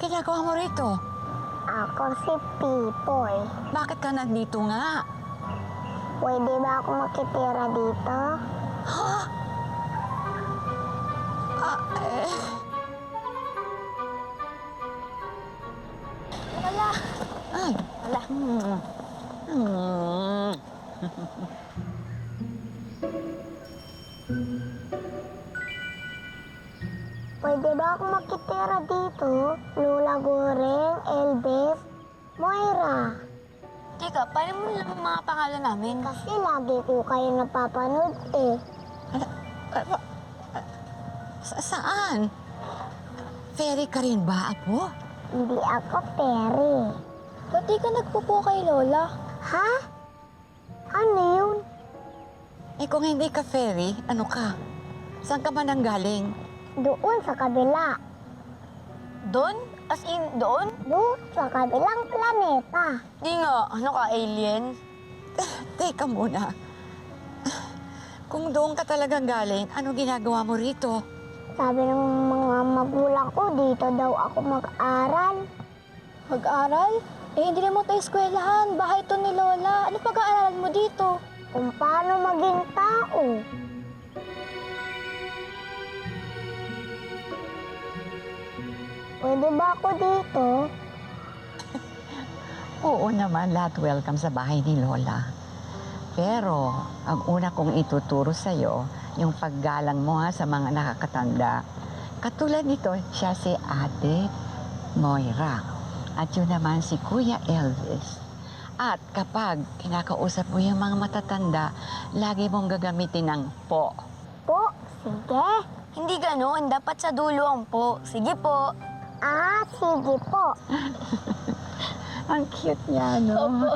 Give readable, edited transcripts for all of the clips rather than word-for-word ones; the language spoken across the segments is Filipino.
ginagawa mo rito? Ako si Pipoy. Bakit ka nandito nga? Pwede ba ako makitira dito? Ha? Wala. Ay. Wala. Hmm. Pwede ba ako makitira dito? Lola Goreng, Elbes, Moira. Teka, paano mo lang mga pangalan namin? Kasi lagi ko kayo napapanood eh. Saan? Fairy ka rin ba, Apo? Hindi ako peri. Ba't di ka nagpupo kay Lola? Ha? Ano yun? Eh kung hindi ka fairy, ano ka? Saan ka ba nanggaling? Doon sa kabila. Doon? As in, doon? Doon sa kabilang planeta. Di nga. Ano ka, alien? Teka muna. Kung doon ka talagang galing, ano ginagawa mo rito? Sabi ng mga magulang ko, dito daw ako mag-aral. Mag-aral? Eh, hindi naman tayo eskwelahan. Bahay to ni Lola. Ano pag-aaralan mo dito? Kung paano maging tao. Pwede ba ako dito? Oo naman, lahat welcome sa bahay ni Lola. Pero, ang una kong ituturo sa'yo, yung paggalang mo ha, sa mga nakakatanda. Katulad nito, siya si Ate Moira. At yun naman si Kuya Elvis. At kapag kinakausap mo yung mga matatanda, lagi mong gagamitin ng po. Po, sige. Hindi ganoon. Dapat sa dulo ang po. Sige po. Ah, sige po. Ang cute niya, no? Opo.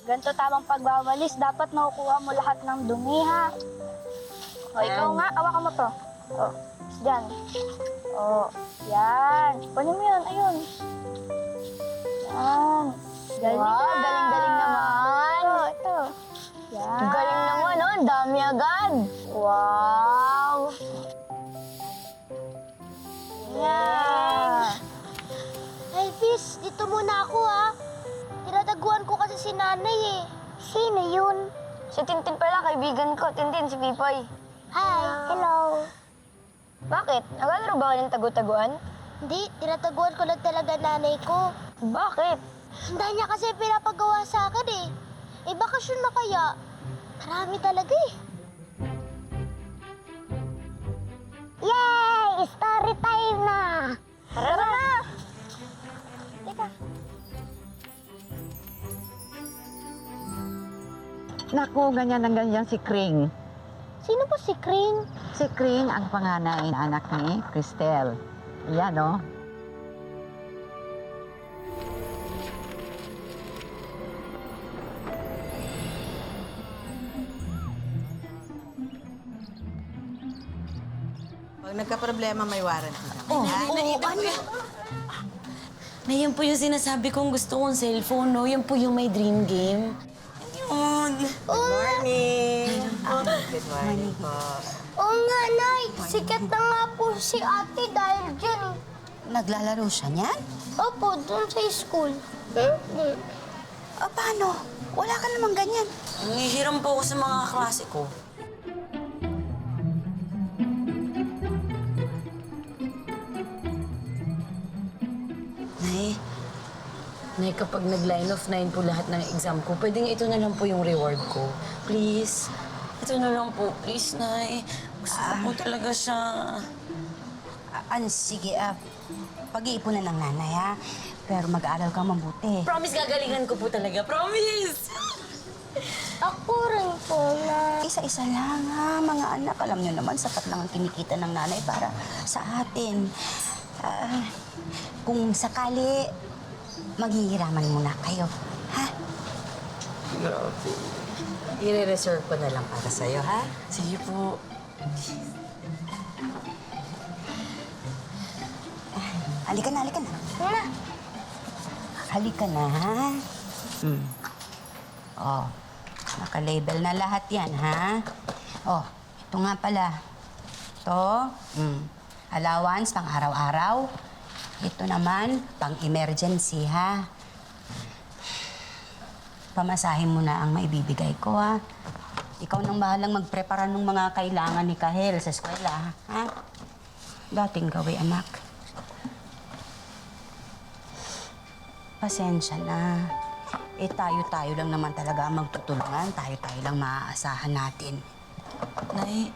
Ganito tamang pagwawalis. Dapat nakukuha mo lahat ng dumi, ha? O, ikaw nga. Awakan mo to. O, dyan. O, yan. Kunin mo yun. Ayun. Yan. Galing Wow, ka. galing-galing naman. Ito. Yan. Galing naman, oh. Ang dami agad. Wow! Yeah. Elvis, dito muna ako ha. Tinataguan ko kasi si nanay eh. Sino yun? Si Tintin pala, kaibigan ko. Tintin, si Pipoy. Hi, hello. Bakit? Naglalaro ba kayo ng tagu-taguan? Hindi, tinataguan ko lang talaga nanay ko. Bakit? Hindi niya kasi pinapagawa sa akin eh. Eh, bakasyon na kaya? Marami talaga eh. Yay! Story time na! Tara na! Teka. Naku, ganyan ang ganyan si Kring. Sino po si Kring? Si Kring ang panganay na anak ni Cristel. Yan, no? Pag nagka-problema, may warranty kami. Oh, ha? ano? Na yan po yung sinasabi kong gusto kong cellphone, no? Yan po yung may dream game. Yun. Good morning! Good morning po. Oo nga, Nay. Sikat na nga po si ate dahil dyan eh. Naglalaro siya niyan? Opo, doon sa school. Paano? Wala ka namang ganyan. Nangihiram po ako sa mga klase ko. Nay, Nay, kapag nag-line of 9 po lahat ng exam ko, pwedeng ito na lang po yung reward ko. Please. Ito na lang po, please, Nay. Gusto ko po talaga siya. Sige, pag-iipunan ng nanay, ha? Pero mag-aaral ka mabuti. Promise, gagalingan ko po talaga. Promise! Ako rin po na... Isa-isa lang, ha, mga anak. Alam niyo naman, sapat lang ang kinikita ng nanay para sa atin. Kung sakali, maghihiraman muna kayo, ha? Grabe. I-reserve ko na lang para sa'yo, ha? Sige po. Halika na, halika na. Na, Halika na, ha? Oh, Naka-label na lahat yan, ha? Oh, ito nga pala. Ito, allowance pang araw-araw. Ito naman, pang emergency, ha? Pamasahin mo na ang maibibigay ko, ha? Ikaw nang bahalang magprepara ng mga kailangan ni Kahel sa eskwela, ha? Dating gawin, anak. Pasensya na. Tayo-tayo lang naman talaga ang magtutulungan. Tayo-tayo lang maaasahan natin. Nay,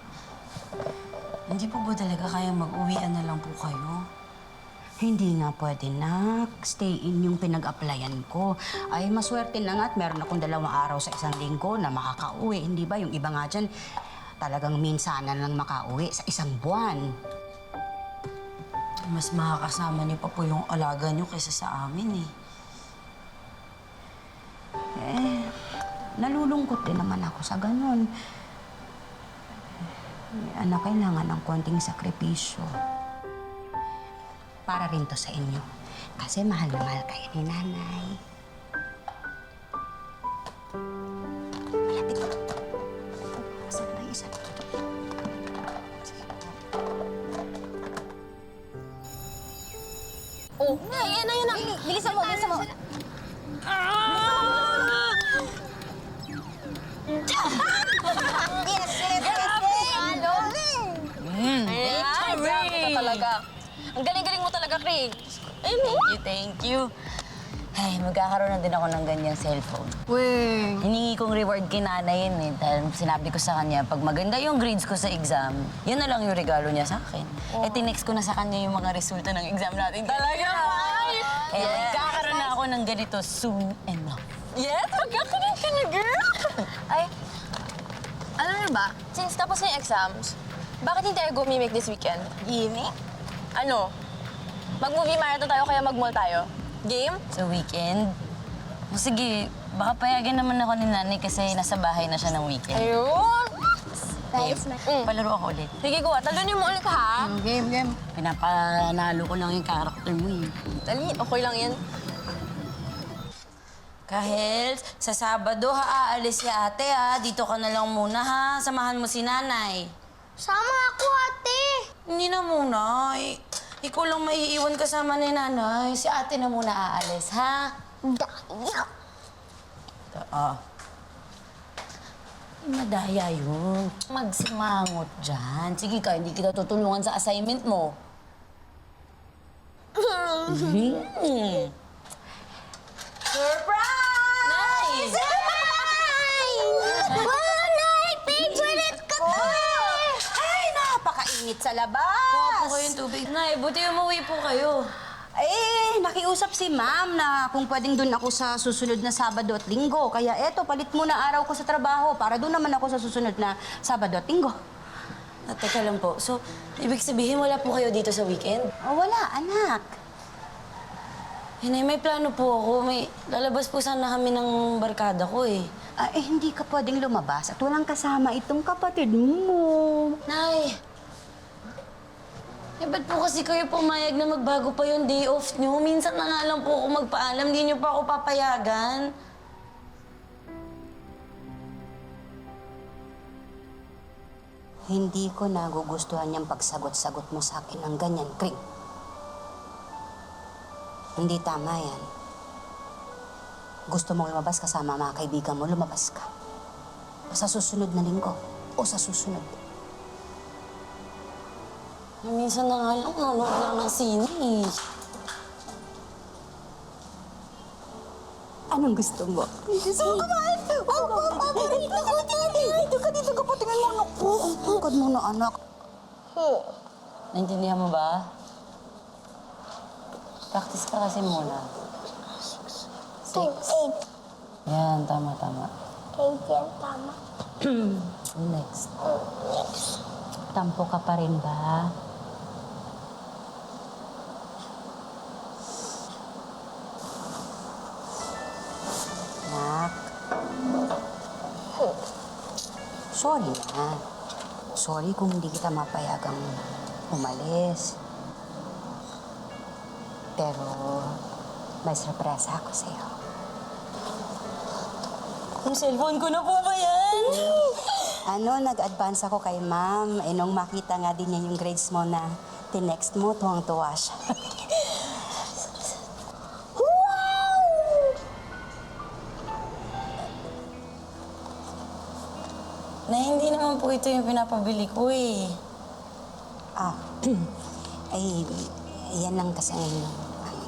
hindi po ba talaga kaya mag-uwian na lang po kayo? Hindi nga pwede, nak. Stay in yung pinag-applyan ko. Ay, maswerte na nga at meron akong 2 araw sa isang linggo na makakauwi. Hindi ba? Yung iba nga dyan, talagang minsanan lang makauwi sa isang buwan. Mas makakasama niyo pa po yung alaga niyo kaysa sa amin, Nalulungkot din naman ako sa ganun. Anak, kailangan ng konting sakripisyo. Para rin to sa inyo. Kasi mahal na mahal kayo ni nanay. Malapit. Asan na ba yung isa? Oh, yan na. Bilisan mo. Talaga. Ang galing-galing mo talaga, Craig. Thank you. Ay, magkakaroon na din ako ng ganyang cellphone. Weh. Hiningi kong reward kay nanay yun Dahil sinabi ko sa kanya, pag maganda yung grades ko sa exam, yun na lang yung regalo niya sa akin. Tinext ko na sa kanya yung mga resulta ng exam natin. Talaga! Kaya magkakaroon na ako ng ganito soon enough. Yes, magkakaroon ka na, girl. Ay, alam niyo ba, since tapos na yung exams, bakit hindi tayo gumimik this weekend? Gimmick? Ano? Mag-movie marathon tayo kaya mag-mall tayo? Game? Sa weekend? O sige, baka payagan naman ako ni nanay kasi nasa bahay na siya ng weekend. Ayun! Nice na. Palaro ako ulit. Sige, kuha. Talunin mo ulit, ha? Game. Pinapanalo ko lang yung character mo Dali, okay lang yan. Kahel, sa Sabado aalis si ate Dito ka na lang muna ha. Samahan mo si nanay. Sama ako, ate. Hindi na muna. Ikaw lang maiiwan kasama ni nanay. Si ate na muna aalis, ha? Daya. Madaya yun. Magsimangot dyan. Sige ka, hindi kita tutulungan sa assignment mo. Surprise! Wow, Nay! Favorite ko to! Ay, napakainit sa labas! Kuha po kayong tubig. Nay, buti umuwi po kayo. Nakiusap si ma'am na kung pwedeng doon ako sa susunod na Sabado at Linggo. Kaya eto, palit muna araw ko sa trabaho para doon naman ako sa susunod na Sabado at Linggo. Teka lang po. So, ibig sabihin wala po kayo dito sa weekend? Wala, anak. Nay, may plano po ako. May lalabas po sana kami ng barkada ko Hindi ka pwedeng lumabas at walang kasama itong kapatid mo. Nay! Ba't po kasi kayo pumayag na magbago pa yung day off nyo? Minsan na nga lang po ako magpaalam, di nyo pa ako papayagan. Hindi ko nagugustuhan yung pagsagot-sagot mo sa akin ng ganyan, Kring. Hindi tama yan. Gusto mong lumabas kasama mga kaibigan mo, lumabas ka. Sa susunod na linggo o sa susunod. Minsan na nga lang, nanonood lang ng sine Anong gusto mo? Gusto mo kumain? Paborito ko. Dito ka, patingin mo, anak ko. Ang tungkad mo na, anak. Naintindihan mo ba? Practice ka kasi muna. 8. Yan, tama. 8 yan, tama. Next. Tampo ka pa rin ba? Anak. Sorry na. Sorry kung hindi kita mapayagang umalis. Pero may sorpresa ako sa'yo. Yung cellphone ko na po ba Ano, nag-advance ako kay ma'am. Nung makita nga din niya yung grades mo na tinext mo, tuwang-tuwa siya. Na hindi naman po ito yung pinapabili ko eh. Ah, ay, yan lang kasi ang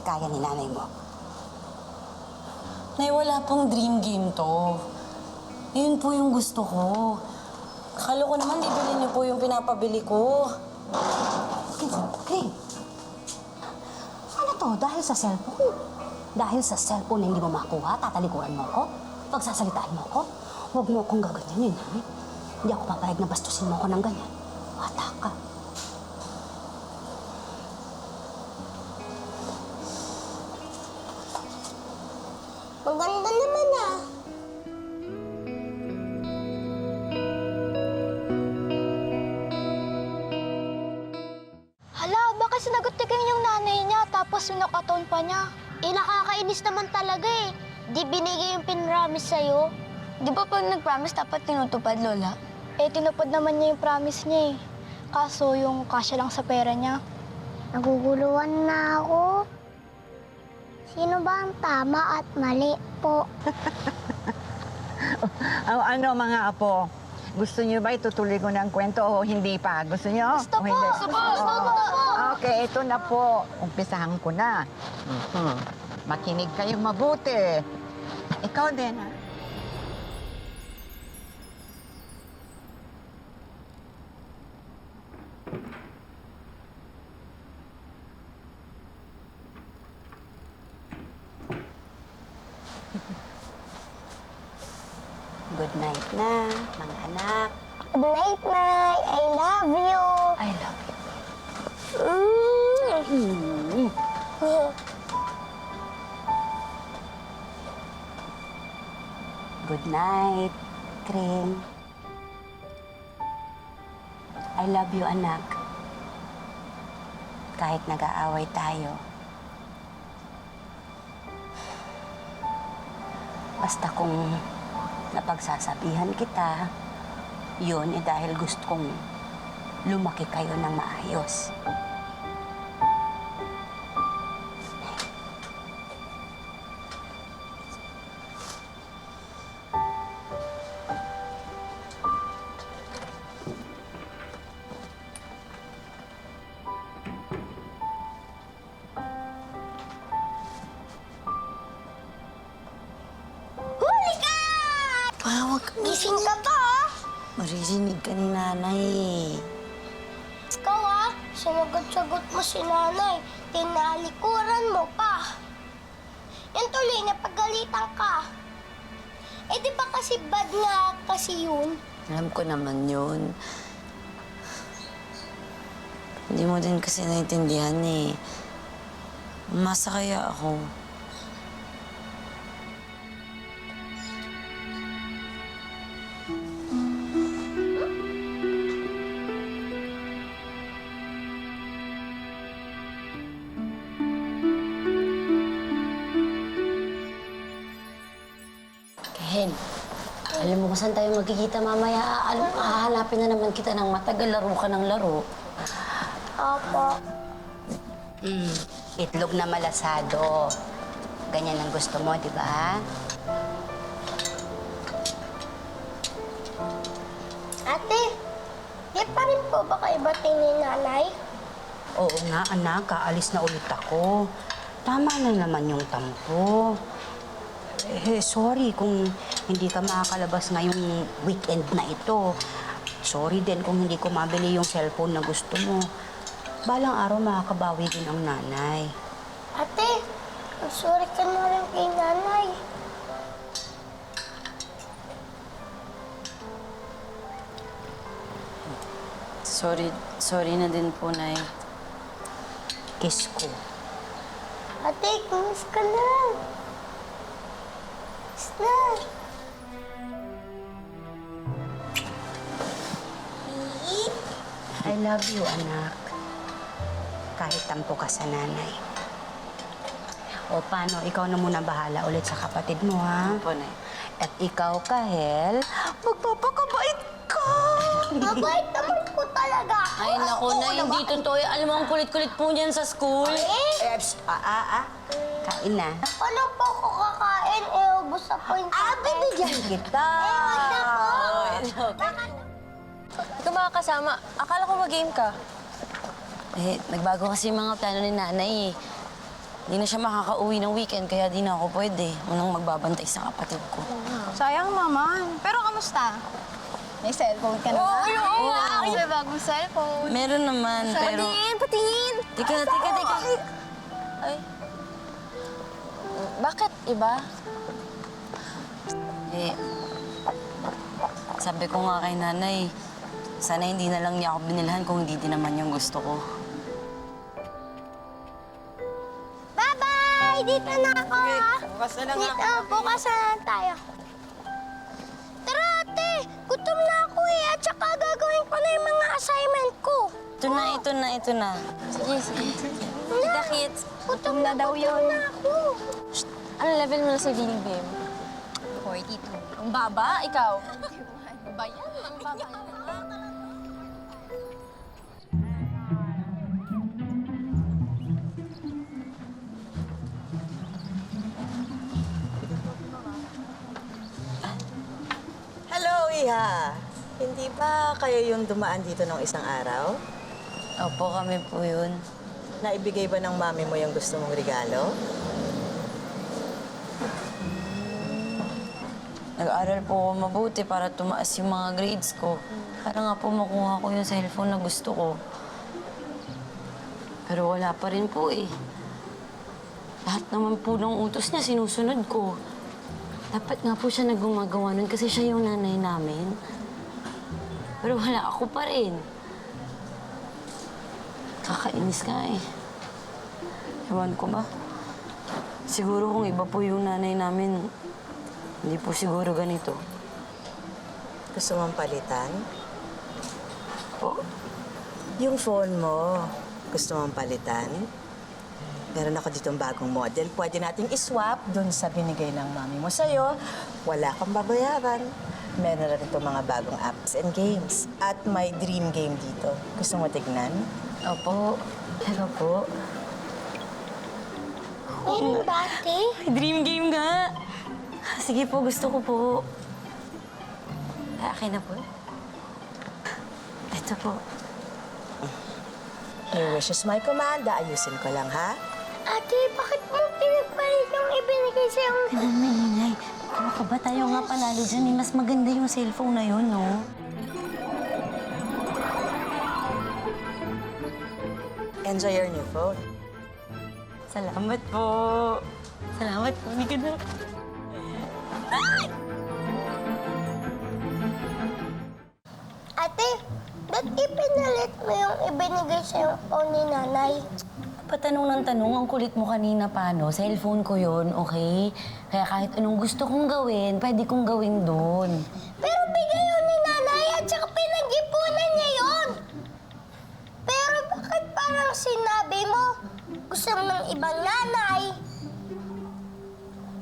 kaya ni nanay mo. Nay, wala pong dream game to. Yun po yung gusto ko. Akala ko naman, bibili niyo po yung pinapabili ko. Hey, ano to? Dahil sa cellphone? Dahil sa cellphone na hindi mo makuha, tatalikuran mo ako? Pagsasalitaan mo ako? Huwag mo akong gaganyanin, ha? Hindi ako papayag na bastusin mo ako ng ganyan. Bata ka. Maganda naman ah. Hala, bakit sinagot ni King yung nanay niya tapos sinakaton pa niya? Nakakainis naman talaga eh. Di binigay yung pinramis sa'yo. Di ba pag nag-promise dapat tinutupad, Lola? Tinupad naman niya yung promise niya eh. Kaso yung kasya lang sa pera niya. Naguguluhan na ako. Sino ba ang tama at mali po? Ano mga apo? Gusto niyo ba itutuloy ko ng kwento o hindi pa? Gusto niyo? Gusto O po! hindi? Gusto po! Gusto po! Okay, ito na po. Umpisahan ko na. Makinig kayong mabuti. Ikaw din, ha? Good night na, mga anak. Good night, Nay. I love you. I love you. Good night, Kring. I love you, anak. Kahit nag-aaway tayo. Basta kung napagsasabihan kita, yun dahil gusto kong lumaki kayo ng maayos. Huli ka! Pawag ka. Gising ka pa, ah. Maririnig ka ni nanay eh. Ikaw, ah. Sinagot-sagot mo si nanay. Tinalikuran mo pa. Yan tuloy, napagalitan ka. Di ba kasi bad nga kasi yun? Alam ko naman yun. Hindi mo din kasi naintindihan eh. Umasa kaya ako. Ken, alam mo kung saan tayo magkikita mamaya? Hahanapin na naman kita ng matagal. Laro ka ng laro. Opo. Itlog na malasado. Ganyan ang gusto mo, di ba? Ate, di pa rin po ba kayo bating ni nanay? Oo nga, anak. Kaalis na ulit ako. Tama na naman yung tampo. Sorry kung hindi ka makakalabas ngayong weekend na ito. Sorry din kung hindi ko mabili yung cellphone na gusto mo. Balang araw makakabawi din ang nanay. Ate, sorry ka na rin kay nanay. Sorry na din po, Nay. Kiss ko. Ate, kumis ka na. Kiss na. I love you, anak. Kahit tampo ka sa nanay. O paano, ikaw na muna bahala ulit sa kapatid mo, ha? Po, Nay. At ikaw, Kahel, magpapakabait ka. Mabait naman po talaga ako. Ay, naku na, hindi totoo. Alam mo, ang kulit-kulit po niyan sa school. Kain na. Paano po ako kakain? Ubus na po yung Bibigyan kita. Ikaw mga kasama, akala ko mag-game ka. Eh, nagbago kasi yung mga plano ni nanay eh. Hindi na siya makakauwi ng weekend, kaya di na ako pwede. Unang magbabantay sa kapatid ko. Sayang naman. Pero kamusta? May cellphone ka na ba? Oo, may bagong cellphone. Meron naman, pero... Patingin! Teka. Ay. Bakit iba? Eh, sabi ko nga kay nanay, sana hindi na lang niya ako binilhan kung hindi din naman yung gusto ko. Bye-bye! Dito na ako, ha? Bukas na lang Dito, bukas na lang tayo. Tara, ate! Gutom na ako eh. At saka gagawin ko na yung mga assignment ko. Ito na. Sige. Kita, kids. Gutom na daw yun. Gutom na ako. Ano level mo na sa Vining Bim? 42. Ang baba? Ikaw? Ba yan? Ang baba. Hello, Iha. Hindi ba kayo yung dumaan dito nung isang araw? Opo, kami po yun. Naibigay ba ng mami mo yung gusto mong regalo? Nag-aral po ako mabuti para tumaas yung mga grades ko. Para nga po makuha ko yung cellphone na gusto ko. Pero wala pa rin po eh. Lahat naman po ng utos niya sinusunod ko. Dapat nga po siya nagumagawa nun kasi siya yung nanay namin. Pero wala ako pa rin. Kakainis nga eh. Ewan ko ba? Siguro kung iba po yung nanay namin, hindi po siguro ganito. Gusto mong palitan? Po? Yung phone mo, gusto mong palitan? Meron ako ditong bagong model. Pwede nating iswap dun sa binigay ng mami mo sa'yo. Wala kang babayaran. Meron na rin itong mga bagong apps and games. At may dream game dito. Gusto mo tignan? Opo. Pero po. Meron ba, ate? Dream game nga. Sige po, gusto ko po. Akin na po. Ito po. Your wish is my command. Ayusin ko lang, ha? Ate, bakit mo pinagpalit yung ibinigay sa'yo? Ano maingay? Ano ka ba? Tayo nga panalo dyan. Mas maganda yung cellphone na yun, no? Enjoy your new phone. Salamat po. Salamat po. Hindi ka na. Ate, ba't ipinalit mo yung ibinigay sa'yo phone ni nanay? Patanong ng tanong, ang kulit mo kanina paano? Cellphone ko yun, okay? Kaya kahit anong gusto kong gawin, pwede kong gawin doon. Pero bigay yun ni nanay at saka pinag-ipunan niya yun. Pero bakit parang sinabi mo gusto mo ng ibang nanay?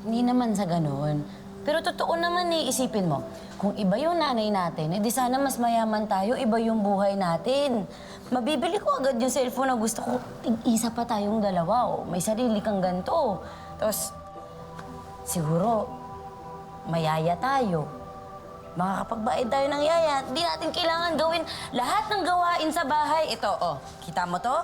Hindi naman sa ganon. Pero totoo naman eh, isipin mo. Kung iba yung nanay natin, edi sana mas mayaman tayo, iba yung buhay natin. Mabibili ko agad yung cellphone na gusto ko. Tig-isa pa tayong dalawa, oh. May sarili kang ganito. Tapos, siguro, mayaya tayo. Makakapagbayad tayo ng yaya. Hindi natin kailangan gawin lahat ng gawain sa bahay. Ito, oh, kita mo to?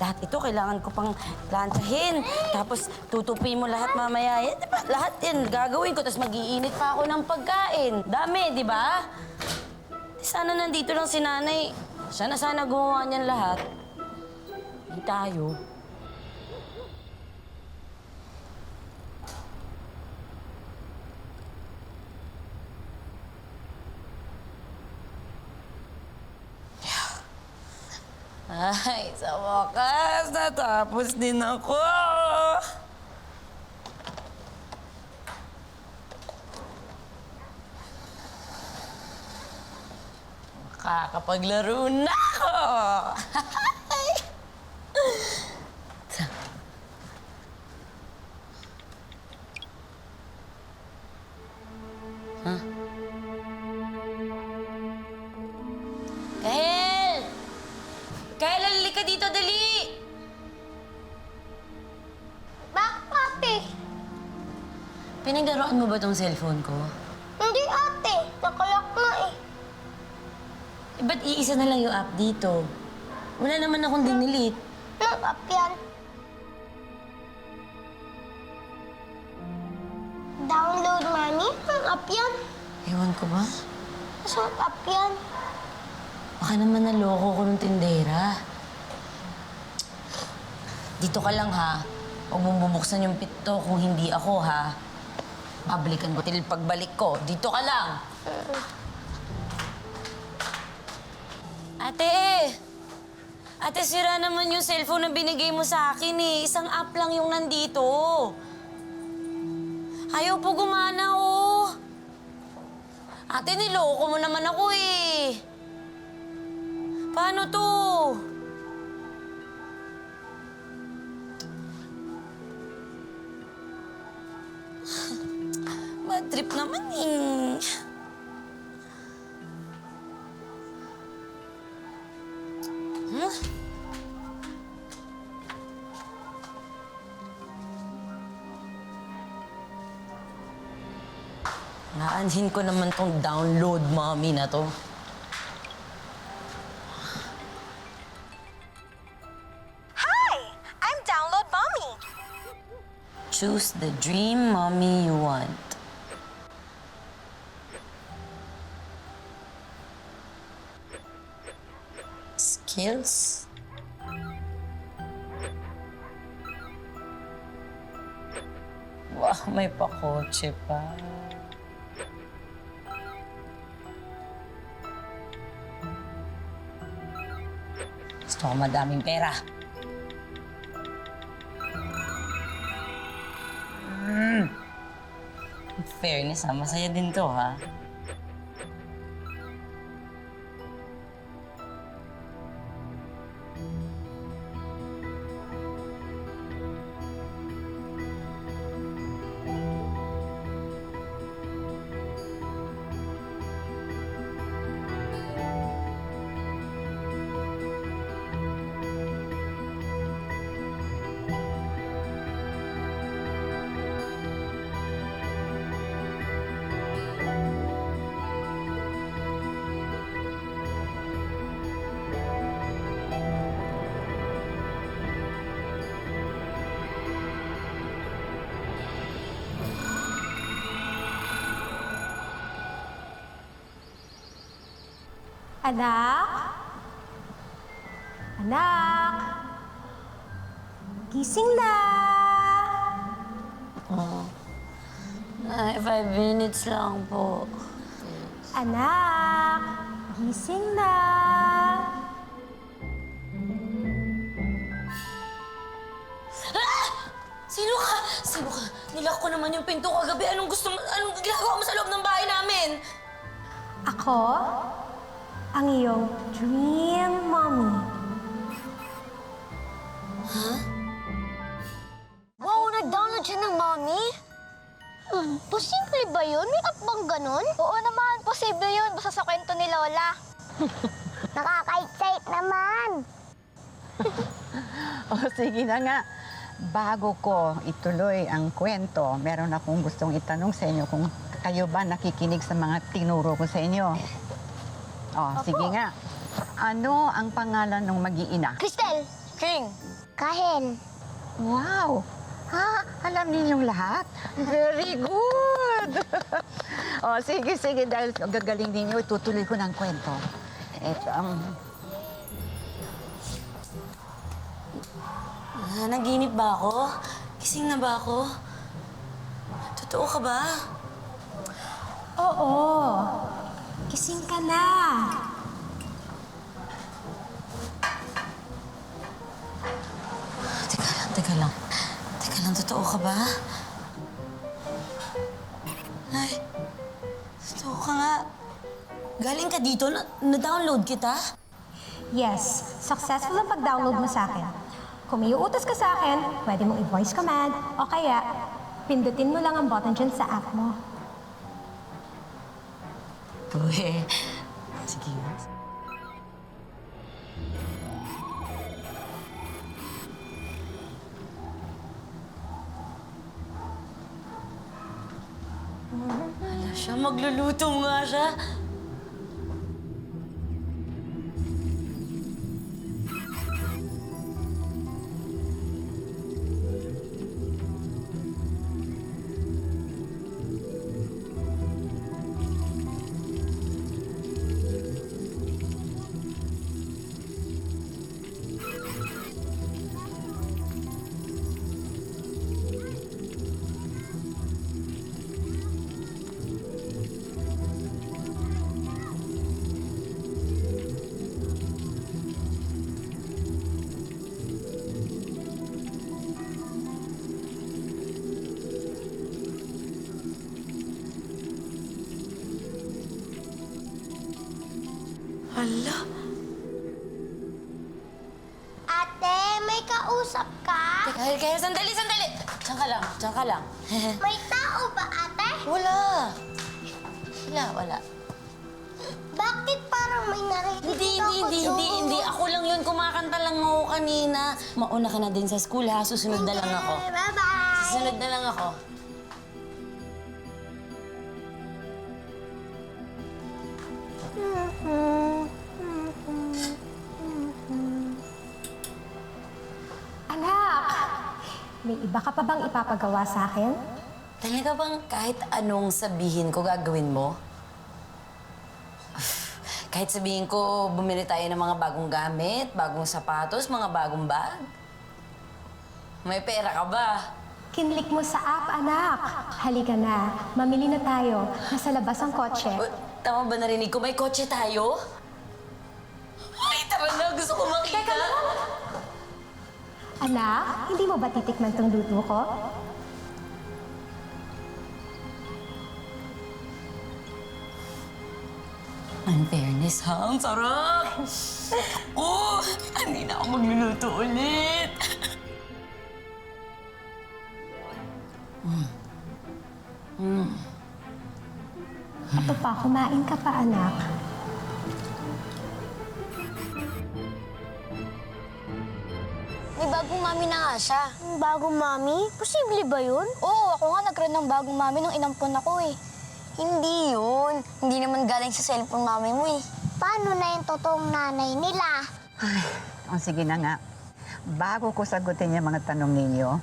Lahat ito, kailangan ko pang planchahin. Tapos, tutupi mo lahat mamaya. Yan, diba? Lahat yan, gagawin ko. Tapos, mag-iinit pa ako ng pagkain. Dami, di ba? Sana nandito lang si nanay. Siya na sana gumawa niyan lahat. Hindi tayo. Ay, sa wakas, natapos din ako. Makakapaglaro na ako. dito, dali! Bakit, ate? Pinaglaruan mo ba tong cellphone ko? Hindi, ate. Nakalak na eh. Eh, ba't iisa na lang yung app dito? Wala naman akong dinilit. Anong app yan? Download, mami? Anong app yan? Ewan ko ba? Anong app yan? Baka naman naloko ko ng tindera. Dito ka lang, ha? Huwag mong bubuksan yung pinto kung hindi ako, ha? Babalikan ko till pagbalik ko. Dito ka lang! Ate! Ate, sira naman yung cellphone na binigay mo sa akin, eh. Isang app lang yung nandito. Ayaw po gumana, oh. Ate, niloko mo naman ako, eh. Paano to? Bad trip naman, eh. Huh? Naanhin ko naman tong download mommy na to. I'm Download Mommy. Choose the dream mommy you want. Skills? Wow, may pakotse pa. Gusto ko madaming pera. In fairness, masaya din to, ha? Anak? Anak? Gising na! Ay, 5 minutes lang po. Anak? Gising na! Sino ka? Sino ka? Nilak ko naman yung pinto kagabi. Anong ginagawa mo sa loob ng bahay namin? Ako? Ang iyong dream mommy. Wow, nag-download siya ng mommy? Posible ba yun? May app bang ganun? Oo naman, posible yun. Basta sa kwento ni Lola. Nakaka-excite naman. O sige na nga. Bago ko ituloy ang kwento, meron akong gustong itanong sa inyo kung kayo ba nakikinig sa mga tinuro ko sa inyo. Sige nga. Ano ang pangalan ng mag-iina? Cristel. King. Kahen. Wow! Ha? Alam ninyong lahat? Very good! Sige, dahil gagaling ninyo, itutuloy ko ng kwento. Naginip ba ako? Gising na ba ako? Totoo ka ba? Oo. Gising ka na. Teka lang. Totoo ka ba? Ay, totoo ka nga. Galing ka dito? Na-download kita? Yes, successful ang pag-download mo sa akin. Kung may uutos ka sa akin, pwede mong i-voice command o kaya pindutin mo lang ang button dyan sa app mo. Uwe. Sige nga. Siya, magluluto nga siya. Hala. Ate, may kausap ka? Kaya, sandali! Diyan ka lang. May tao ba, ate? Wala. Wala. Bakit parang may narinig ako doon? Hindi. Ako lang yun. Kumakanta lang ako kanina. Mauna ka na din sa school, ha? Susunod na lang ako. Bye-bye! Susunod na lang ako. Anak! May iba ka pa bang ipapagawa sa akin? Talaga bang kahit anong sabihin ko, gagawin mo? Kahit sabihin ko, bumili tayo ng mga bagong gamit, bagong sapatos, mga bagong bag? May pera ka ba? Kinlik mo sa app, anak. Halika na. Mamili na tayo. Nasa labas ang kotse. Tama ba narinig ko? May kotse tayo? Ay, tara na. Gusto ko makita. Anak, hindi mo ba titikman tong luto ko? Unfairness, ha? Ang sarap! Oh, hindi na ako magluluto ulit. Ito pa, kumain ka pa, anak. May bagong mami na nga siya. Bagong mami? Posible ba yun? Oo, ako nga nagkaroon ng bagong mami nung inampon ako eh. Hindi yun. Hindi naman galing sa cellphone mami mo eh. Paano na yung totoong nanay nila? O sige na nga. Bago ko sagutin yung mga tanong ninyo,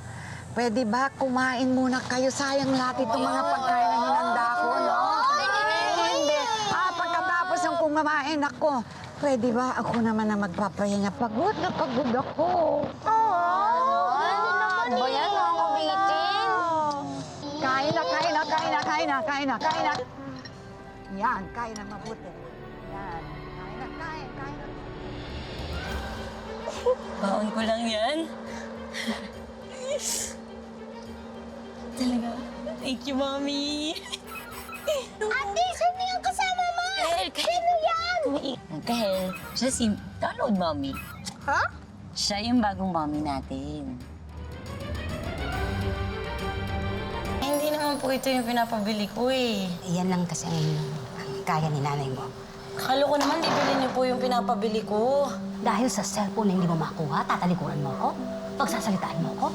pwede ba kumain muna kayo? Sayang lahat itong mga pagkain na hinanda ko, no? Hindi. Pagkatapos ng kumain ako, pwede ba ako naman na magpapahinga? Pagod na pagod ako. Ano naman ba yan? Nakakabitin. Kain na. Yan, kain na mabuti. Yan, kain na. Baon ko lang yan. Talaga? Thank you, Mommy. Ate, sino yung kasama mo? Sino yan? Kahel, siya si Donald, Mommy. Ha? Siya yung bagong Mommy natin. Hindi naman po ito yung pinapabili ko eh. Yan lang kasi ang kaya ni nanay mo. Akala ko naman bibili niyo po yung pinapabili ko. Dahil sa cellphone na hindi mo makuha, tatalikuran mo ako? Pagsasalitaan mo ako?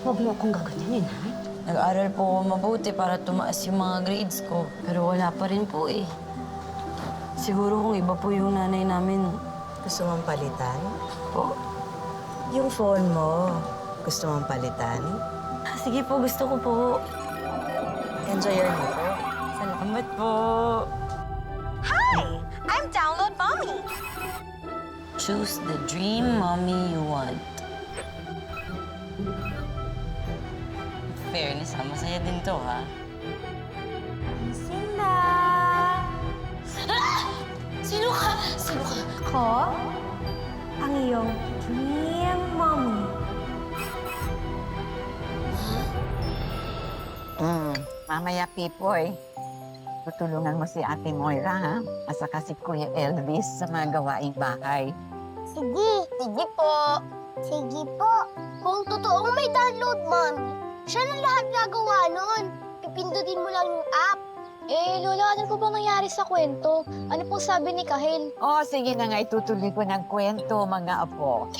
Huwag mo akong gaganyanin, ha? Nag-aral po ako mabuti para tumaas yung mga grades ko. Pero wala pa rin po eh. Siguro kung iba po yung nanay namin. Gusto mong palitan? Po? Yung phone mo, gusto mong palitan? Sige po, gusto ko po. Enjoy your meal. Salamat po. I'm Download Mommy. Choose the dream mommy you want. Fairness, ha? Masaya din to, ha? Sina! Sino ka? Ko, ang iyong dream mommy. Mamaya, Pipoy, tutulungan mo si Ate Moira, ha? At saka si Kuya Elvis sa mga gawaing bahay. Sige. Sige po. Sige po. Kung totoong may download, Mommy, siya na lahat gagawa nun. Pipindutin mo lang yung app. Eh, Lola, ano po bang nangyari sa kwento? Ano pong sabi ni Kahel? Sige na nga, itutuloy ko ng kwento, mga apo.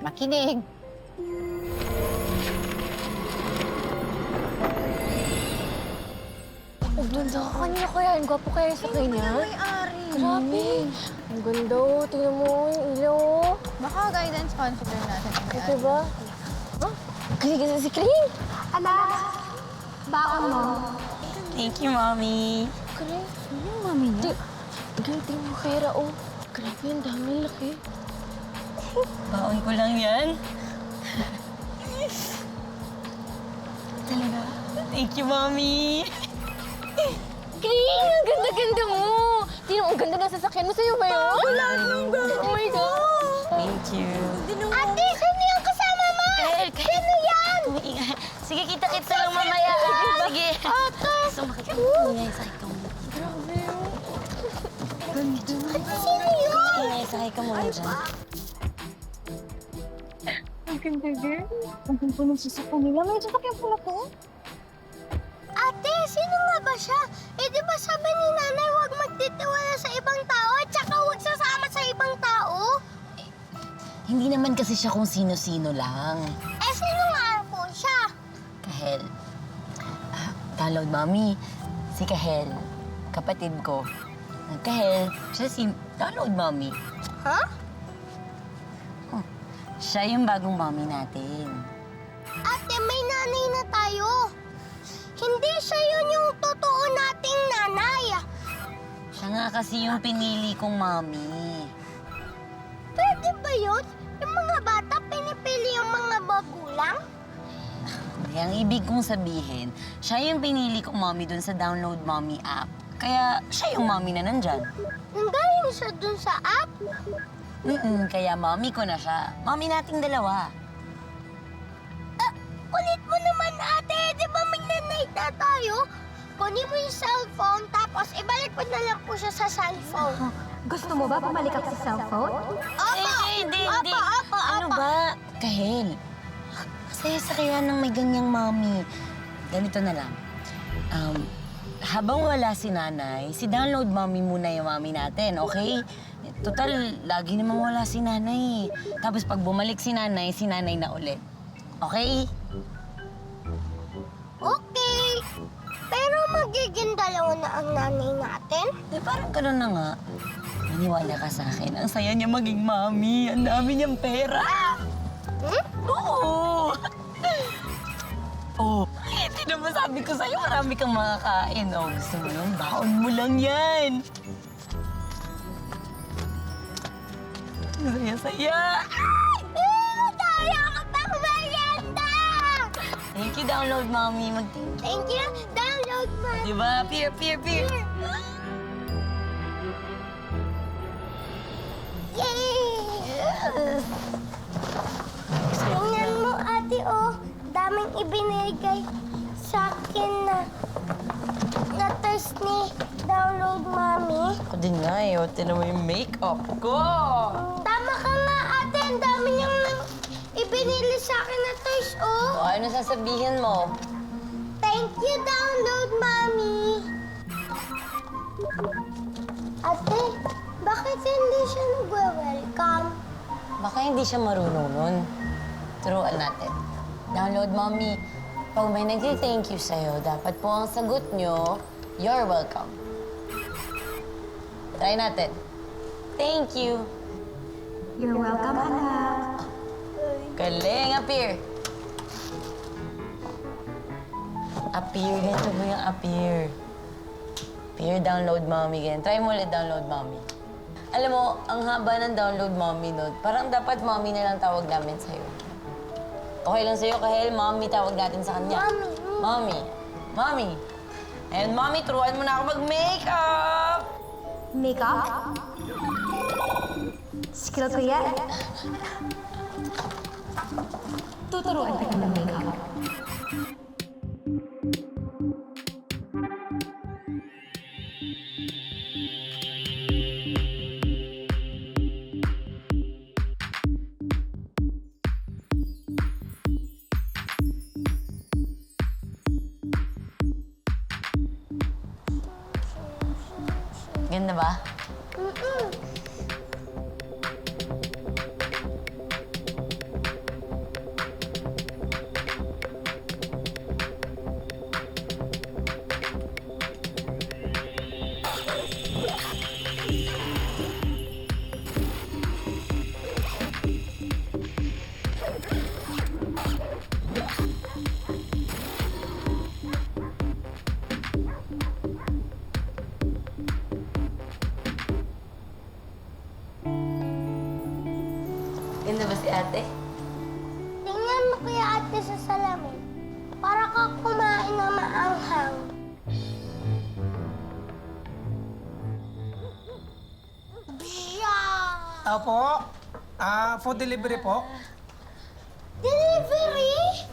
Makinig. Ganda ka kanina kaya. Ang gwapo kaya sa kanya. May-ari. Grabe. Ang ganda oh. Tingnan mo yung ilaw oh. Baka guidance counselor natin. Ito ba? Huh? Kasi si Kring. Anak, baon mo. Thank you, Mommy. Kring, ano yung mami niya? Tingnan mo pera oh. Grabe, ang dami laki. Baon ko lang yan. Talaga? Thank you, Mommy. Kring, ang ganda-ganda mo. Tingnan mo, ang ganda ng sasakyan mo. Sa'yo ba yun? Wala nang Oh my God. Thank you. Ate, sino yung kasama mo? Sino yan? Sige, kita-kita lang mamaya. Sige. Ate. Sumakit ka muna. Sakay ka muna. Grabe oh. Ganda. Ate, sino yun? Sakay ka muna dyan. Ang ganda, girl. Ang ganda ng sasakyan nila. May sasakyan pala to. Ate, sino nga ba siya? Eh, di ba sabi ni nanay huwag magtitiwala sa ibang tao at saka huwag sasama sa ibang tao? Hindi naman kasi siya kung sino-sino lang. Eh, sino nga po siya? Kahel. Download, Mommy. Si Kahel. Kapatid ko. Kahel, siya si Download, Mommy. Ha? Siya yung bagong mommy natin. Ate, may nanay na tayo. Hindi siya yun yung totoo nating nanay. Siya nga kasi yung pinili kong mommy. Pwede ba yun? Yung mga bata, pinipili yung mga magulang? Kaya ang ibig kong sabihin, siya yung pinili kong mommy dun sa Download Mommy app. Kaya siya yung mommy na nandyan. Nanggaling siya dun sa app? Kaya mommy ko na siya. Mommy nating dalawa. Kulit mo naman, ate. Di ba mag-night na tayo? Kunin mo yung cellphone, tapos ibalik mo na lang po siya sa cellphone. Gusto mo ba bumalik ako sa cellphone? Opo! Hindi. Opo. Ano ba? Kahel, masaya sa kaya nang may ganyang mommy. Ganito na lang. Habang wala si nanay, si Download Mommy muna yung mommy natin, okay? Total, lagi namang wala si nanay. Tapos pag bumalik si nanay na ulit. Okay? Okay. Pero magiging dalawa na ang nanay natin? Parang gano'n na nga. Maniwala ka sa akin. Ang saya niya maging mommy. Ang dami niyang pera. Oo! Oh, hindi naman sabi ko sa'yo, marami kang makakain. Oh, gusto mo yun? Baon mo lang yan. Saya-saya. Tayo ka pang merienda! Thank you, Download Mommy. Thank you. Download mo. Diba? Peer. Yay! Tingnan mo, ate, oh. Daming ibinigay sa akin na toys ni Download Mommy. Ako din nga eh. O, tinan mo yung makeup ko. Tama ka nga, ate. Ang dami niyang ibinili sa akin na toys, oh. O, ano sasabihin mo? Thank you, Download Mommy. Ate, bakit hindi siya nagwe-welcome? Baka hindi siya marunong nun. Turuan natin. Download, Mommy. Pag may nag-thank you sa'yo, dapat po ang sagot nyo, you're welcome. Try natin. Thank you. You're welcome, anak. Galing, appear. Appear, ganito mo yung appear. Appear, Download Mommy, ganyan. Try mo ulit, Download Mommy. Alam mo, ang haba ng Download Mommy nun, parang dapat Mommy na lang tawag namin sa'yo. Okay lang sa'yo, Kahel, Mommy tawag natin sa kanya. Mommy. And Mommy, turuan mo na ako mag-makeup! Makeup? Skill ko yan. Tuturuan kita ng makeup. Ganda ba? Ganda ba si ate? Tingnan mo kaya ate sa salamin. Para ka kumain na maanghang. Opo. Food delivery po. Delivery?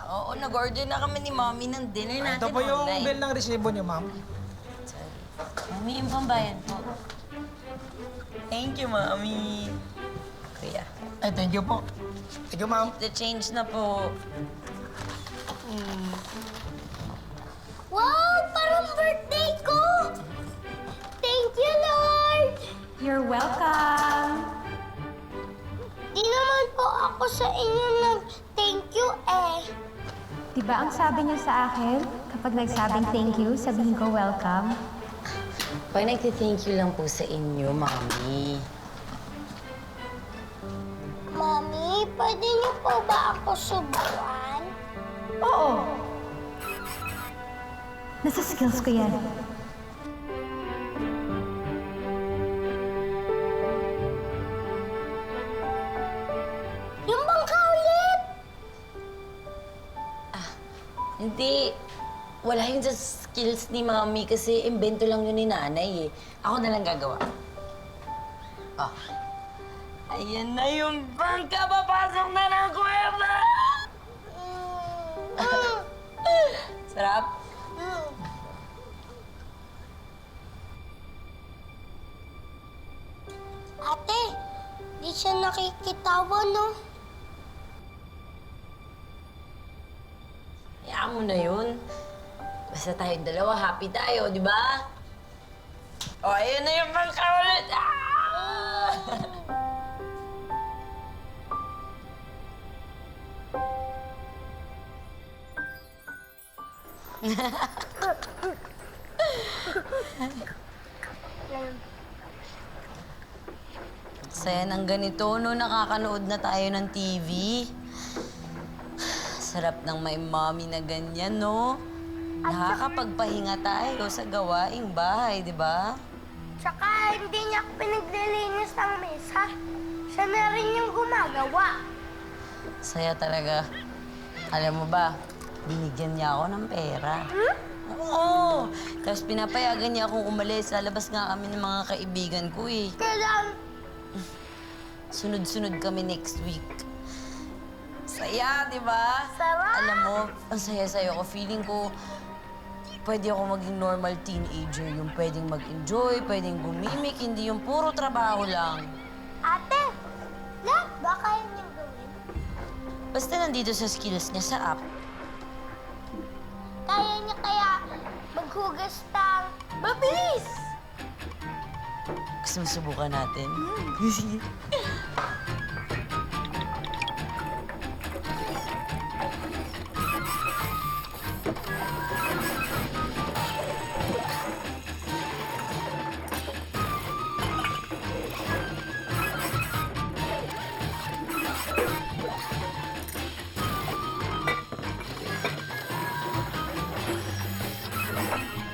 Oo, nag-order na kami ni Mommy ng dinner natin Ito po yung online. bill ng resibo niyo, ma'am. Mami, yung pambayan po. Thank you, Mami. Kuya, Ay, thank you po. Thank you, ma'am. the change na po. Wow! Parang birthday ko! Thank you, Lord! You're welcome! Di naman po ako sa inyo nag-thank you eh. Diba ang sabi niyo sa akin? Kapag nagsabing thank you, sabihin ko welcome. Pag nagti-thank you lang po sa inyo, Mami. Mami, pwede niyo po ba ako subuan? Oo! Nasa skills ko yan. Yung bang kaulit? Hindi. Wala yun sa skills ni Mami kasi imbento lang yun ni Nanay eh. Ako na lang gagawa. Ah. Ayan na yung bangka, papasok na ng kuweba! Sarap? Ate, di siya nakikitawa, no? Hayaan mo na yun. Basta tayong dalawa, happy tayo, di ba? O, ayan na yung bangka ulit! Ah! Saya ng ganito, no? Nakakanood na tayo ng TV. Sarap ng may mommy na ganyan, no? Nakakapagpahinga tayo sa gawaing bahay, di ba? Tsaka hindi niya ako pinaglilinis ng mesa. Siya na rin yung gumagawa. Saya talaga. Alam mo ba, binigyan niya ako ng pera. Oo! Tapos pinapayagan niya akong umalis. Lalabas nga kami ng mga kaibigan ko eh. Kailan? Sunod-sunod kami next week. Saya, di ba? Sarap! Alam mo, ang saya-saya ko. Feeling ko, pwede ako maging normal teenager. Yung pwedeng mag-enjoy, pwedeng gumimik, hindi yung puro trabaho lang. Ate, lahat ba kaya niyang gawin? Basta nandito sa skills niya sa app. Kaya niya kaya maghugas ng... Mabilis! Gusto mo subukan natin? Sige.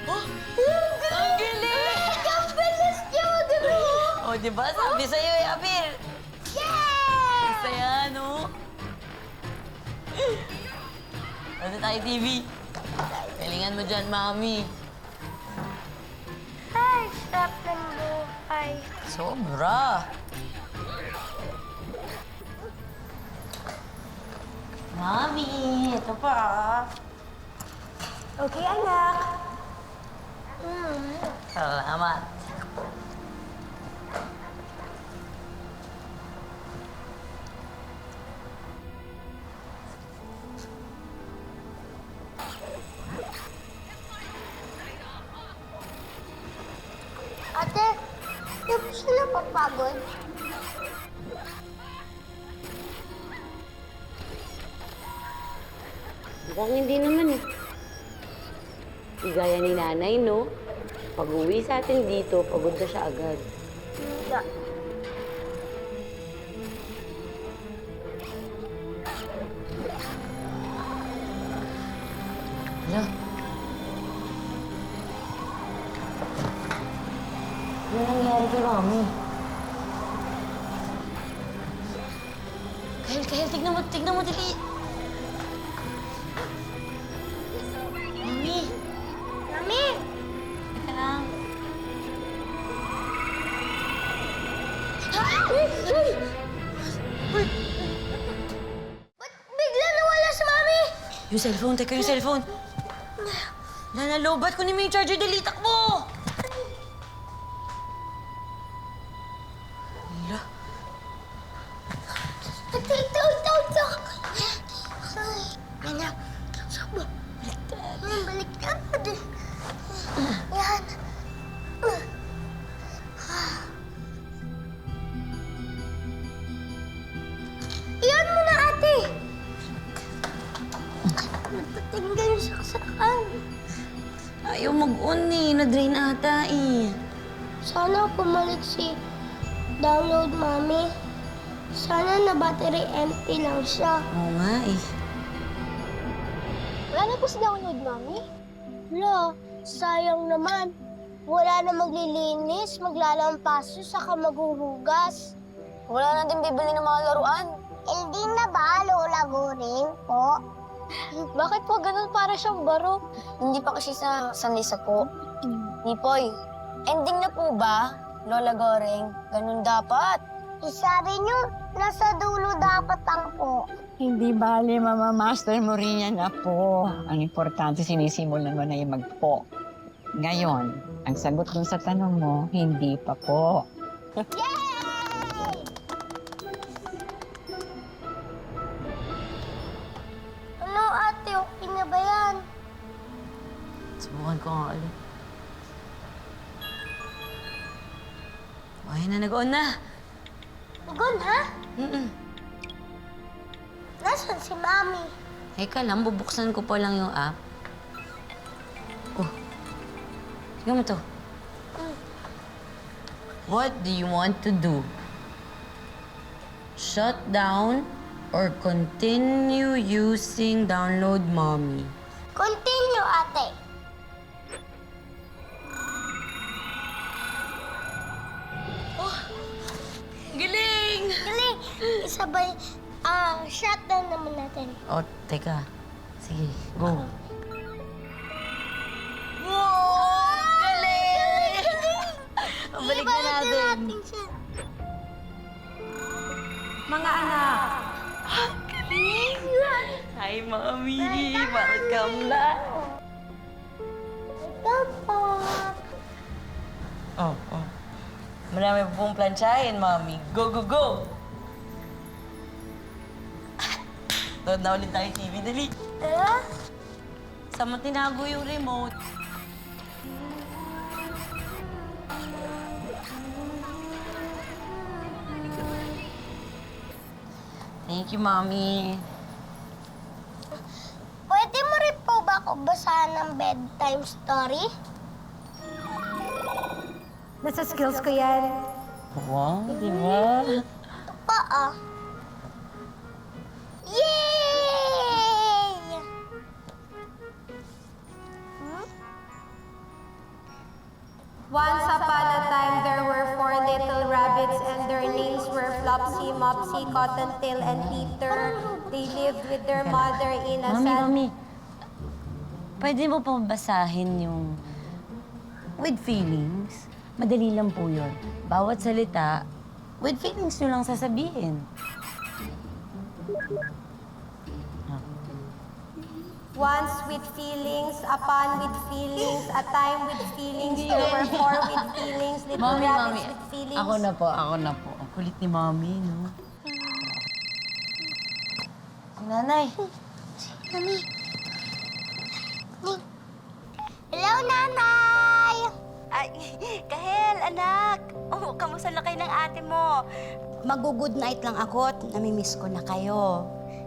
Ang galing! Ang bilis niya mag-roll! O, di ba? Sabi sa'yo eh, Abir. Yeah! Saya, no? Ano tayo, TV? Galingan mo dyan, Mami. Ay, sarap ng buhay. Sobra. Mami, ito pa. Okay, anak. Salamat. Ate, di ba sila papagod? Mukhang hindi naman eh. Di gaya ni Nanay, no? Pag-uwi sa atin dito, pagod na siya agad. Hindi. Hala. Ano nangyari kay Mami? Kahel, tignan mo, dali. Mami, Mami! teka lang. Ba't bigla nawala si Mami? Yung cellphone, teka yung cellphone. Lobat ko ni may charger, dali, takbo! Hala. Ito. Ay, anak. Sabo. Baliktad. Yan. Iyan mo na, ate. Nagtatinggal yung saksakan. Ayaw mag-on eh, na-drain ata eh. Sana pumalik si download, Mami. Sana na battery empty lang siya. Oo nga eh. Wala na po si download, Mami. Wala, sayang naman. Wala na maglilinis, maglalampaso, saka maghuhugas. Wala na din bibili ng mga laruan. Hindi na ba, Lola Goring po? Bakit po ganun para siyang baro? Hindi pa kasi sanay sa po. Nipoy, ending na po ba, Lola Goreng? Ganun dapat. Isa rin yun, nasa dulo dapat ang po. Hindi bale, Mama Master mo rin yan na po. Ang importante, sinisimulan mo na yung magpo. Ngayon, ang sagot dun sa tanong mo, hindi pa po. Ano, ate, okay na ba yan? Subukan ko nga ulit. Ay na, nag-on na. Ugon, ha? Mm-mm. Nasaan si Mami? Teka lang, bubuksan ko pa lang yung app. Oh. Tingnan mo to. What do you want to do? Shut down or continue using download mommy? Continue, ate. Galing! Galing! Isabay, shutdown naman natin. Oh, teka. Sige, go. Wow! Galing! Balik na natin. siya. Mga anak, Hi, mommy! Welcome back! Ito po. Oh, oh. Marami pa pong plansyahin, mommy. Go, go, go! Nood na ulit tayo TV, dali. Tara. Saan mo tinago yung remote? Thank you, mommy. Pwede mo rin po ba ako basahan ng bedtime story? nasa skills ko yan. Wow, di ba? Ito pa, ah. Yay! Once upon a time, there were 4 little rabbits and their names were Flopsy, Mopsy, Cottontail, and Peter. They lived with their mother in a Mami. Pwede mo pa basahin yung with feelings? Madali lang po yun. Bawat salita, with feelings nyo lang sasabihin. Once with feelings, upon with feelings, a time with feelings, there were 4 with feelings, little rabbits with feelings. Ako na po. Ang kulit ni Mami, no? Si Nanay. Mami. Hello, Nanay! Ay, Kahel, anak. Oh, kamusta na kayo ng ate mo? Mag-good night lang ako at namimiss ko na kayo.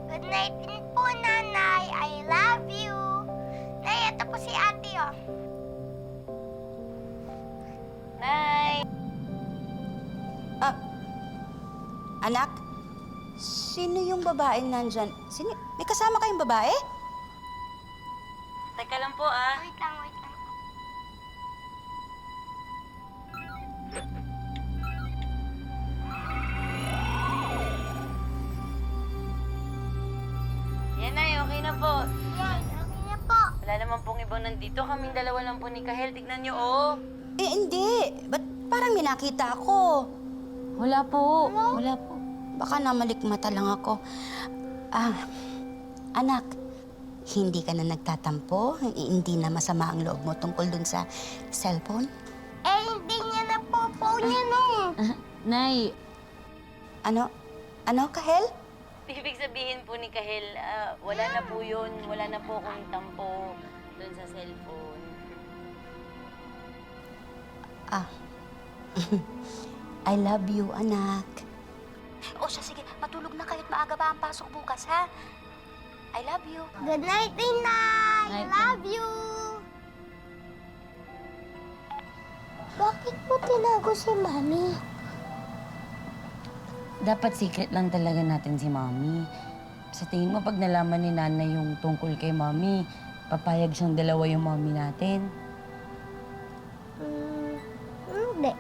Good night din po, Nanay. I love you. Nay, ito po si ate, oh. Nay! Anak, sino yung babaeng nandyan? May kasama kayong babae? Teka lang po, ah. Wait lang, wait lang. po. Yes, okay na po. Wala naman pong ibang nandito. Kaming dalawa lang po ni Kahel. Tignan niyo, oh. Eh, hindi. Ba't parang may nakita ako? Wala po. Wala po. Baka namalikmata lang ako. Anak, hindi ka na nagtatampo? Hindi na masama ang loob mo tungkol dun sa cellphone? Eh, hindi niya na po phone niya no. Nay, Ano? Ano, Kahel? ibig sabihin po ni Kahel, wala na po yun. Wala na po akong tampo dun sa cellphone. I love you, anak. O siya, sige. Matulog na kayo't maaga pa ang pasok bukas, ha? I love you. Good night, Inay. Night, Love you. Bakit po tinago si Mami? Dapat secret lang talaga natin si Mami. Sa tingin mo, pag nalaman ni Nanay yung tungkol kay Mami, papayag siyang dalawa yung Mami natin. Hindi.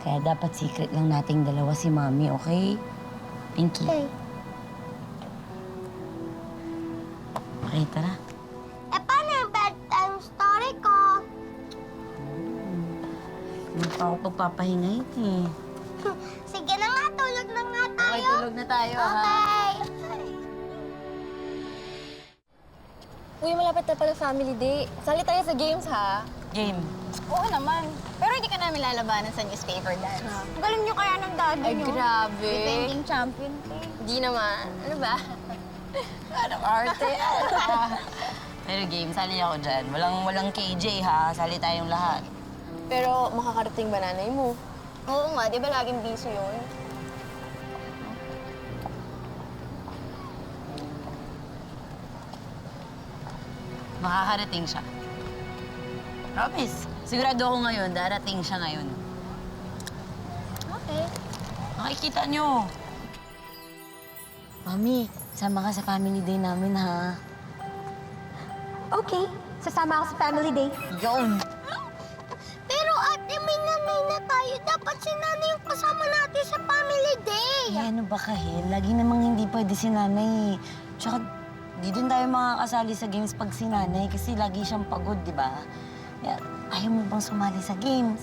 Kaya dapat secret lang nating dalawa si Mami, okay? Pinky. Okay. Okay, tara. Eh, paano yung bedtime story ko? Hindi pa ako pagpapahinga yun eh. Sige na nga, tulog na nga tayo. Okay, tulog na tayo, ha? Okay. Uy, malapit na pala family day. Sali tayo sa games, ha? Game. Oo naman. Pero hindi ka namin lalabanan sa newspaper dance. Ang galing nyo kaya ng daddy nyo. Ay, grabe. Defending champion ka. Hindi naman. Ano ba? Anong arte? Pero game, sali ako dyan. Walang KJ, ha? Sali tayong lahat. Pero makakarating ba nanay mo? Oo nga, di ba laging busy yun? Makakarating siya. Promise. Sigurado ako ngayon, darating siya ngayon. Okay. Makikita niyo. Mami, sama ka sa family day namin, ha? Okay, sasama ako sa family day. Yun! Pero ate, may nanay na tayo. Dapat si nanay yung kasama natin sa family day. Eh, ano ba Kahel? Lagi namang hindi pwede si nanay. Tsaka, di din tayo makakasali sa games pag si nanay kasi lagi siyang pagod, di ba? Kaya, ayaw mo bang sumali sa games?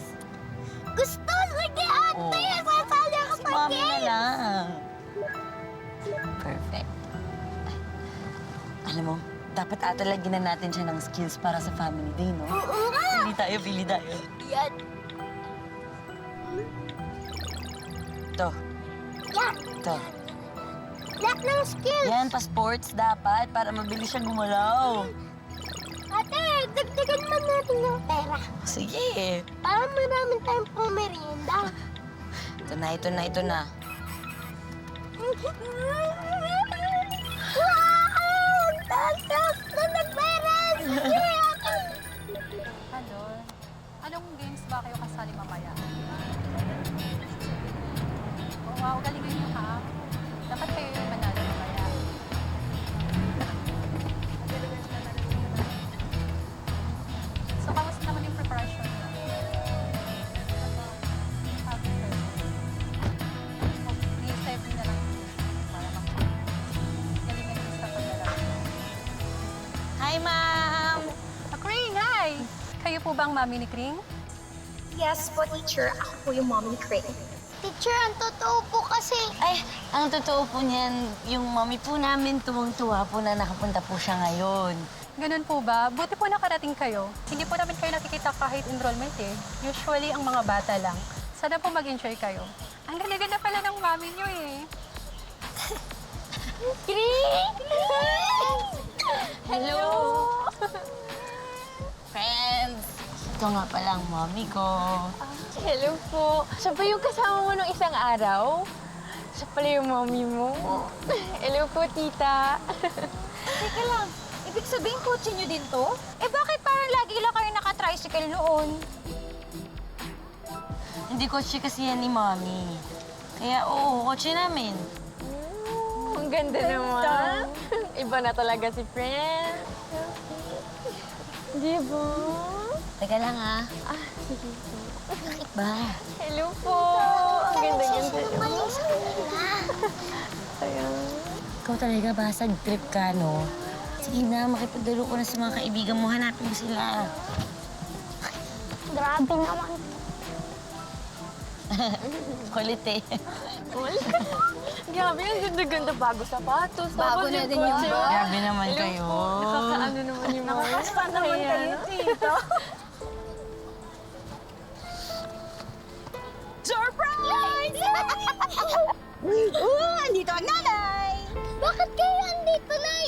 Gusto! Sige, ate! Oo. Sasali ako Si sa Mami na game! lang. Perfect. Alam mo, dapat atalagin na natin siya ng skills para sa family day, no? Oo nga! Pili tayo. Yan! Ito, Yan! ito. Lahat ng skills! Yan, pa-sports dapat para mabilis siya gumalaw. Ate, dagdagan man natin ng pera. Sige. Para marami tayong pumerienda. Ito na, ito na, ito na. Wow! Taas na nagperes! Ano? Anong games ba kayo kasali mamaya? Oh, wow, galingan niyo ha. Dapat kayo yung manalo mamaya. So, kamusta naman yung preparation niyo? I-save niyo na lang para galingan niyo sa paglalaro. Hi, Ma'am! Kring, hi! Kayo po bang mami ni Kring? Yes po, teacher. Ako po yung mommy ni Craig. Teacher, ang totoo po kasi. Ay, ang totoo po niyan, yung mami po namin tuwang-tuwa po na nakapunta po siya ngayon. Ganun po ba? Buti po nakarating kayo. Hindi po namin kayo nakikita kahit enrollment eh. Usually, ang mga bata lang. Sana po mag-enjoy kayo. Ang ganda-ganda pala ng mami niyo eh. Hello! Friends! Ito nga pala ang mami ko. Hello po. Siya ba yung kasama mo nung isang araw? Siya pala yung mommy mo. Hello po, tita. Teka lang. Ibig sabihin, kotse niyo din to? Eh, bakit parang lagi lang kayo naka-tricycle noon? Hindi kotse kasi yan ni mami. Kaya oo, kotse namin. Ang ganda naman. Iba na talaga si friend. Di ba? Teka lang ha. Sige. Bakit ba? Hello po. Ang ganda-ganda niyo. Ikaw ikaw talaga basag trip ka, no? Sige na, makipagdalo ko na sa mga kaibigan mo. Hanapin mo sila. Grabe naman. Kulit eh. Grabe, ang ganda-ganda. Bago sapatos. Bago na din yung bag. Grabe naman kayo. Nakakaano naman yung mga... Nakakaspa naman kayo dito. Surprise! Andito ang nanay! Bakit kayo andito, Nay?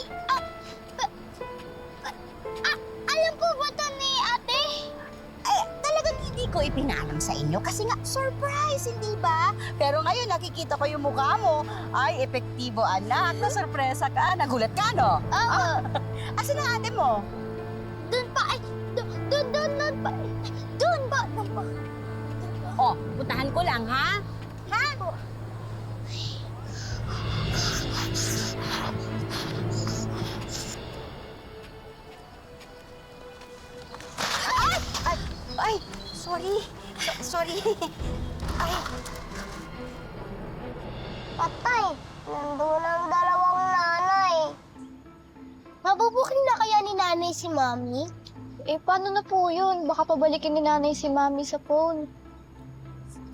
Alam po ba ito ni ate? Ay, talagang hindi ko ipinaalam sa inyo kasi nga surprise, hindi ba? Pero ngayon nakikita ko yung mukha mo. Ay, epektibo anak. Na-sorpresa ka. Nagulat ka, no? Oo. Asan ang ate mo? Doon pa. Ay, doon pa. Doon ba? Oh, puntahan ko lang, ha? Ha? Ay, sorry. Sorry. Ay, Patay, nandun ang dalawang nanay. Mabubuking na kaya ni nanay si Mami? Eh, paano na po yun? Baka pabalikin ni nanay si Mami sa phone.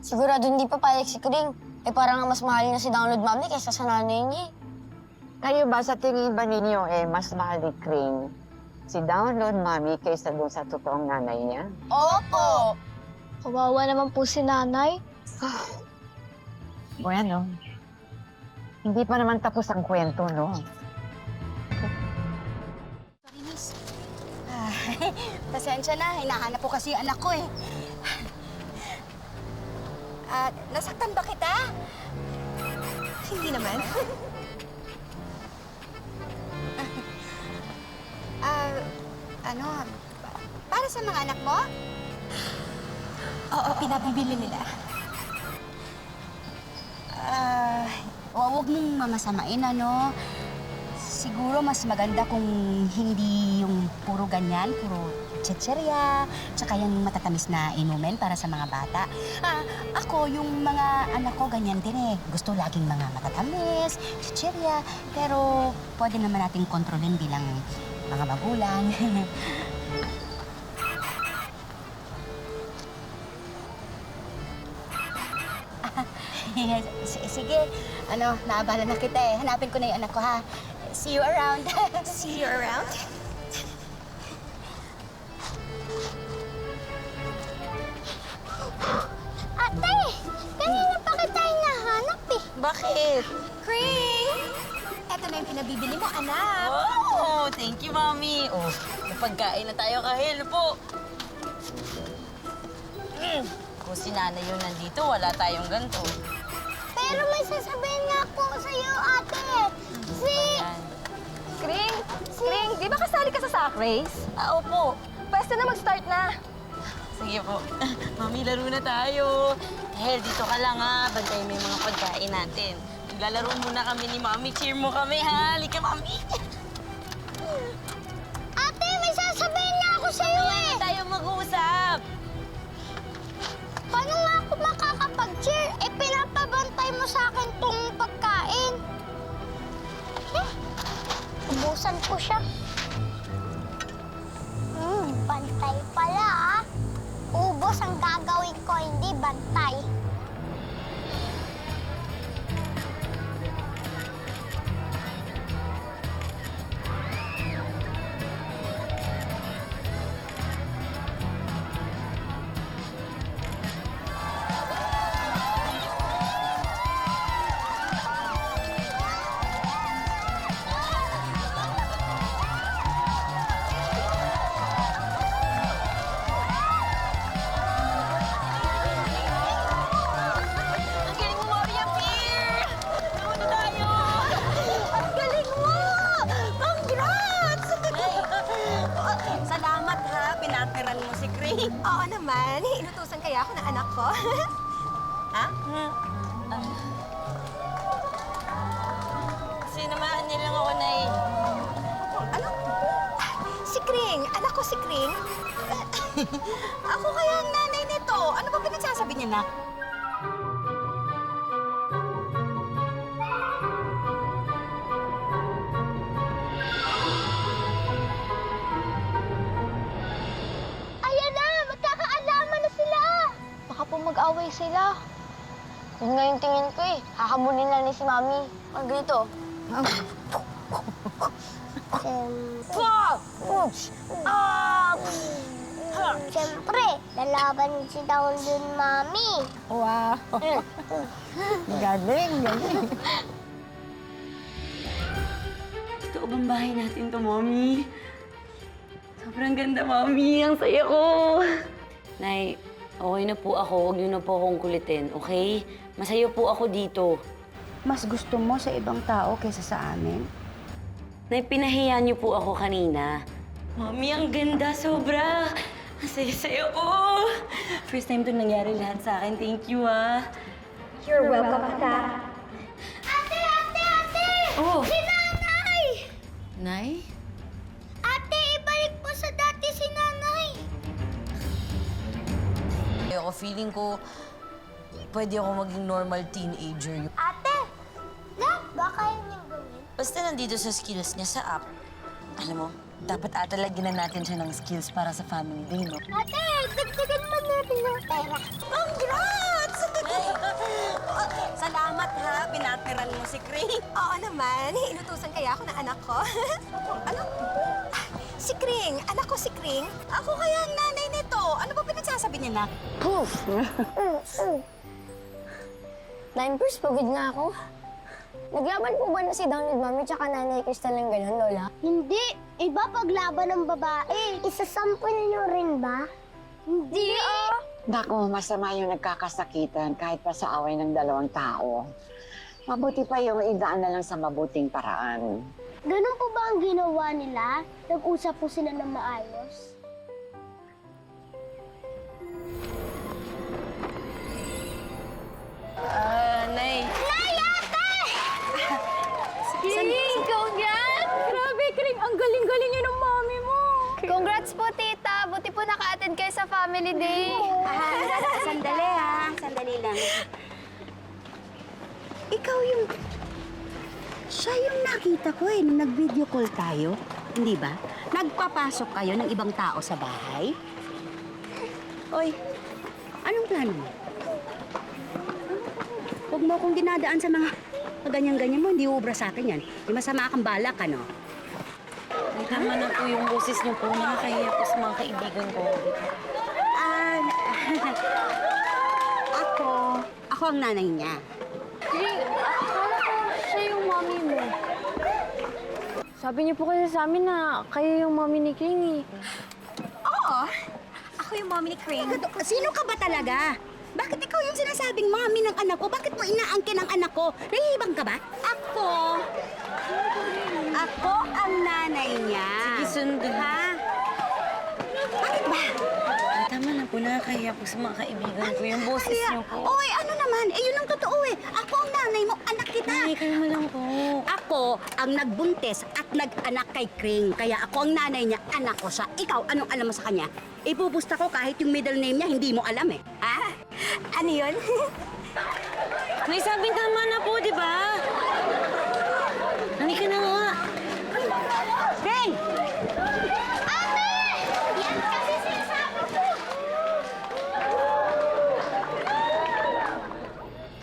Sigurado hindi pa payag si Kring. Eh parang mas mahal na si Download Mami kaysa sa nanay niya. Kayo ba sa tingin ba ninyo mas mahal ni Crane si Download Mami kaysa dun sa totoong nanay niya? opo. Kawawa naman po si nanay. Bueno, hindi pa naman tapos ang kwento, no? Sorry, miss. Pasensya na. Hinahanap ko kasi yung anak ko, eh. Nasaktan ba kita? Hindi naman. Para sa mga anak mo? Oo, pinabibili nila. Huwag mong mamasamain, ano? Siguro mas maganda kung hindi yung puro ganyan, puro chicherya, tsaka yung matatamis na inumin para sa mga bata. Ako, yung mga anak ko ganyan din eh. Gusto laging mga matatamis, chicherya, pero pwede naman nating kontrolin bilang mga magulang. Sige, naabala na kita eh. Hanapin ko na yung anak ko, ha? See you around. See you around? Ate, kanina pa kita hinahanap eh. Bakit? Cream! Eto na yung pinabibili mo, anak. Oh, thank you, Mami. Oh, napagkain na tayo kahil po. Kung si nanay yung nandito, wala tayong ganito. Pero may sasabihin nga po sa'yo, ate. Ayan. Kring, di ba kasali ka sa sack race? Opo. Pwesta na mag-start na. Sige po. Mami, laro na tayo. Dahil dito ka lang, ha. Bantayin mo yung mga pagkain natin. Maglalaro muna kami ni Mami. Cheer mo kami, ha. Halika, Mami. Ate, may sasabihin nga ako sa'yo eh. Tayo mag-uusap. Paano nga ako makakapag-cheer? Eh, pinapabantay mo sa akin tong pagkain. Ubusan ko siya. Bantay pala ah. Ubos ang gagawin ko, hindi bantay. Ang galing mo, Mami, ang beer! Nauna tayo! Ang galing mo! Congrats! Salamat, ha. Pinateran mo si Cream. Oo naman. Inutusan kaya ako ng anak ko. Ha? Sinamahan niya lang ako, Nay. Ano? Si Kring. Anak ko si Kring. Ako kaya ang nanay nito. Ano ba pinagsasabi niya, nak? sila. Yun nga yung tingin ko eh. Hahamunin na ni si Mami. Ang ganito. Siyempre, lalaban si Dawn dun, Mami. Wow! Galing, galing. Totoo bang bahay natin to, Mommy? Sobrang ganda, Mommy. Ang saya ko. Nay, okay na po ako. Huwag niyo na po akong kulitin, okay? Masaya po ako dito. Mas gusto mo sa ibang tao kaysa sa amin? Nay, pinahiya niyo po ako kanina. Mommy, ang ganda. Sobra. Ang saya-saya ko. First time to nangyari lahat sa akin. Thank you, ah. You're welcome, Ata. Ate! Oh! Si Nanay! Nay? Ate, ibalik mo sa dati si Nanay. Ako, feeling ko, pwede ako maging normal teenager. Ate! Lahat ba kaya niyang gawin? Basta nandito sa skills niya sa app. Alam mo, dapat ata lagyan na natin siya ng skills para sa family day, no? Ate, dagdagan pa natin ng pera. Congrats! Salamat ha, binatiran mo si Kring. Oo naman, inutusan kaya ako ng anak ko. Ano? Si Kring, anak ko si Kring. Ako kaya ang nanay nito. Ano ba pinagsasabi niya na? Ninepers, pagod na ako. Naglaban po ba na si Dawn with Mami tsaka Nanay Crystal ng gano'n, Lola? Hindi. Iba paglaban ng babae. Isasampol niyo rin ba? Hindi. Naku, masama yung nagkakasakitan kahit pa sa away ng dalawang tao. Mabuti pa yung idaan na lang sa mabuting paraan. Ganun po ba ang ginawa nila? Nag-usap po sila ng maayos? Nay. Nay, ate! Congrats! Grabe, Kring, ang galing-galing yun ng mami mo. Congrats po, tita. Buti po naka-attend kayo sa family day. Sandali ha, sandali lang. Ikaw yung... Siya yung nakita ko nung nag-video call tayo. Hindi ba? Nagpapasok kayo ng ibang tao sa bahay. Oy, anong plano mo? Huwag mo akong dinadaan sa mga ganyan-ganyan mo. Hindi uubra sa akin yan. Di masama kang balak, ano? Ay, tama na po yung boses niyo po. Nakakahiya po sa mga kaibigan ko. Ako ang nanay niya. Akala ko siya yung mami mo. Sabi niyo po kasi sa amin na kayo yung mami ni Kring eh. Oo, ako yung mommy ni Kring. Sino ka ba talaga? Bakit ikaw yung sinasabing mami ng anak ko? Bakit mo inaangkin ang anak ko? Nahihibang ka ba? Ako ang nanay niya. Sige, sundin. Ha? Bakit ba? Ay, tama na po. Nakakahiya po sa mga kaibigan ko. Yung boses niyo po. Oy, ano naman? Yun ang totoo eh. Ako ang nanay mo, anak kita. Nay, kalma lang po. Ako ang nagbuntis at nag-anak kay Kring. Kaya ako ang nanay niya, anak ko siya. Ikaw, anong alam mo sa kanya? Ipupusta ko kahit yung middle name niya, hindi mo alam eh. Ha? Ano yun? Nay, sabing tama na po, di ba? Halika na nga. Kring! Ate! Yan kasi sinasabi ko.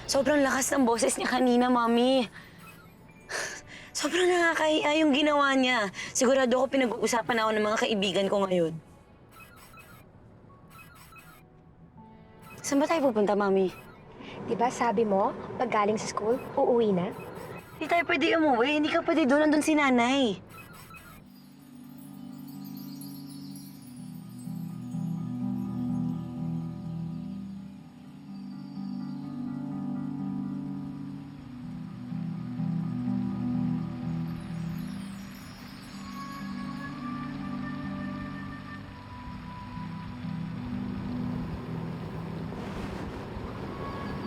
Sobrang lakas ng boses niya kanina, Mami. Sobrang nakakahiya yung ginawa niya. Sigurado ko pinag-uusapan ako ng mga kaibigan ko ngayon. Saan ba tayo pupunta, Mami? Diba sabi mo, pag galing sa school, uuwi na? Hindi tayo pwede umuwi. Hindi ka pwede doon. Nandun si Nanay.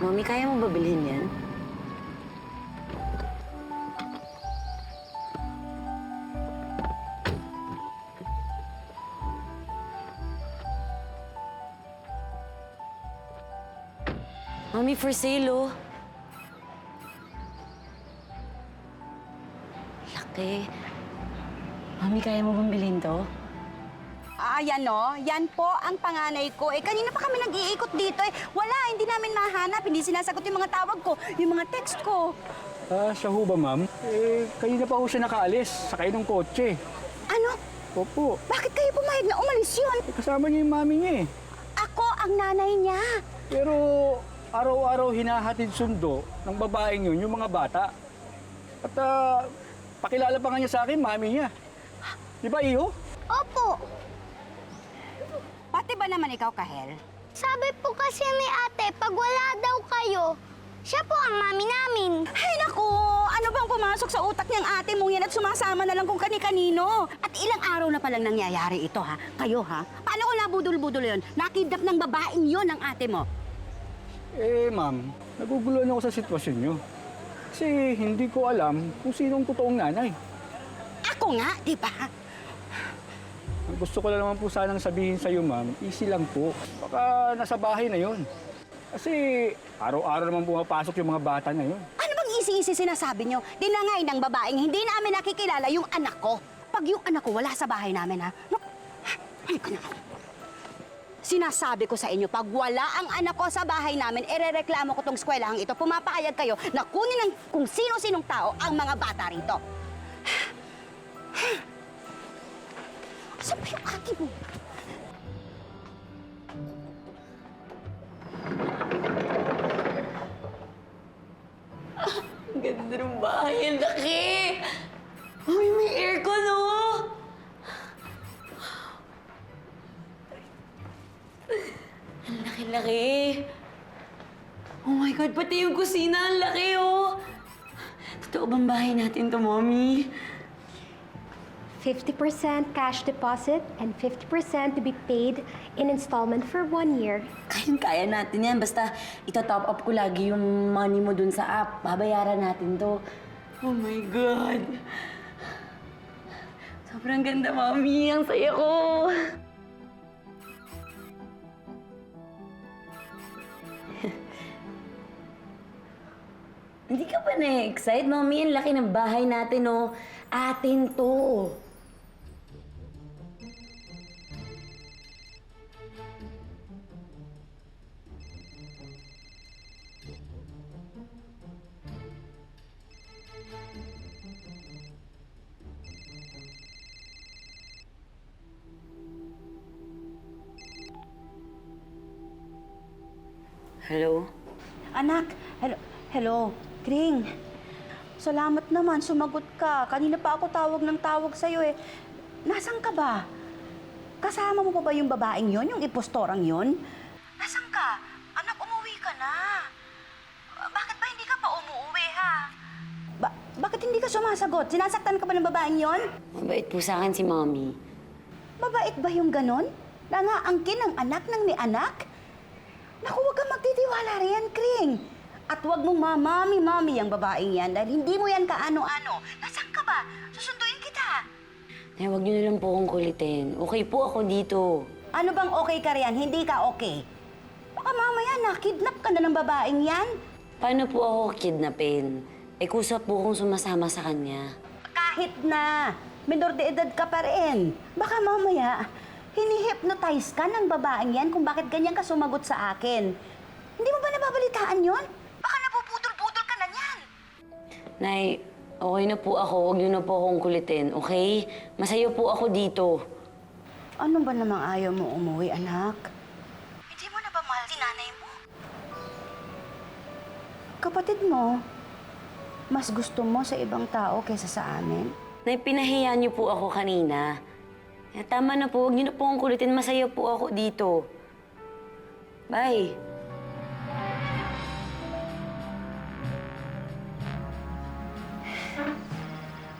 Mami, kaya mo ba bilhin yan? Mami, for sale, oh. Laki. Mami, kaya mo bang bilhin to? Ayan o, yan po ang panganay ko. Kanina pa kami nag-iikot dito Wala, hindi namin mahanap. Hindi sinasagot yung mga tawag ko, yung mga text ko. Siya ho ba, ma'am? Kanina pa ho siya nakaalis, sakay ng kotse. Ano? Opo. Bakit kayo pumayag na umalis yun? Kasama niya yung mami niya Ako ang nanay niya. Pero araw-araw hinahatid sundo ng babaeng yun, yung mga bata. At pakilala pa nga niya sa akin, mami niya. Di ba, Iho? Opo. Pati ba naman ikaw, Kahel? Sabi po kasi ni ate, pag wala daw kayo, siya po ang mami namin. Ay, naku! Ano bang pumasok sa utak niyang ate mong yan at sumasama na lang kung kani-kanino? At ilang araw na palang nangyayari ito, ha? Kayo, ha? Paano ko nabudol-budol yun? Nakidnap ng babaeng yon ang ate mo. Ma'am, naguguluhan ako sa sitwasyon niyo. Kasi hindi ko alam kung sinong totoong nanay. Ako nga, di ba? Ang gusto ko lang naman po sanang sabihin sa iyo, ma'am, easy lang po. Baka nasa bahay na yon. Kasi araw-araw naman pumapasok yung mga bata na yon. Ano bang isi-isi sinasabi niyo? Dinangay ng babaeng hindi namin nakikilala yung anak ko. Pag yung anak ko wala sa bahay namin, ha? Sinasabi ko sa inyo, pag wala ang anak ko sa bahay namin, irereklamo ko tong eskwelahang ito. Pumapayag kayo na kunin ng kung sino-sinong tao ang mga bata rito. Saan ba yung ate mo? Ang ganda ng bahay. Ang laki! Uy, may aircon, oh! Ang laki-laki. Oh my God, pati yung kusina, ang laki, oh! Totoo bang bahay natin to, Mommy? 50% cash deposit and 50% to be paid in installment for 1 year. Kayang-kaya natin yan. Basta ito-top up ko lagi yung money mo dun sa app. Babayaran natin to. Oh my God! Sobrang ganda, Mommy. Ang saya ko. Hindi ka ba na-excite, Mommy? Ang laki ng bahay natin, oh. Atin to. Hello? Anak, hello, Kring. Salamat naman, sumagot ka. Kanina pa ako tawag ng tawag sa'yo Nasaan ka ba? Kasama mo pa ba yung babaeng yon, yung impostorang yon? Nasaan ka? Anak, umuwi ka na. Bakit ba hindi ka pa umuwi, ha? Bakit hindi ka sumasagot? Sinasaktan ka ba ng babaeng yon? Mabait po sa akin si Mommy. Mabait ba yung ganon? Nangaangkin ang anak ng may anak? Naku, huwag kang magtitiwala riyan, Kring. At huwag mong mami ang babaeng yan dahil hindi mo yan kaano-ano. Nasaan ka ba? Susunduin kita. Huwag niyo na lang po akong kulitin. Okay po ako dito. Ano bang okay ka riyan? Hindi ka okay. Baka mamaya na-kidnap ka na ng babaeng yan. Paano po ako kidnapin? Kusa po akong sumasama sa kanya. Kahit na minor de edad ka pa rin. Baka mamaya hini-hypnotize ka ng babaeng yan kung bakit ganyan ka sumagot sa akin. Hindi mo ba nababalitaan yon? Baka napuputol-putol ka na niyan. Nay, okay na po ako. Huwag niyo na po akong kulitin, okay? Masaya po ako dito. Ano ba namang ayaw mo umuwi, anak? Hindi mo na ba mahal si nanay mo? Kapatid mo, mas gusto mo sa ibang tao kaysa sa amin? Nay, pinahiya niyo po ako kanina. Tama na po. Huwag niyo na po akong kulitin. Masaya po ako dito. Bye.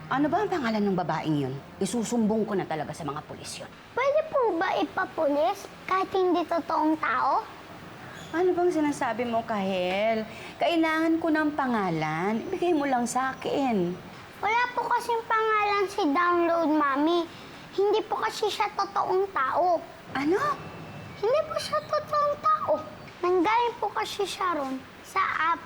Ano ba ang pangalan ng babaeng yun? Isusumbong ko na talaga sa mga pulis yun. Pwede po ba ipapulis kahit hindi totoong tao? Ano bang sinasabi mo, Kahel? Kailangan ko ng pangalan. Ibigay mo lang sa akin. Wala po kasing pangalan si Download, Mami. Hindi po kasi siya totoong tao. Ano? Hindi po siya totoong tao. Nanggaling po kasi siya ron sa app.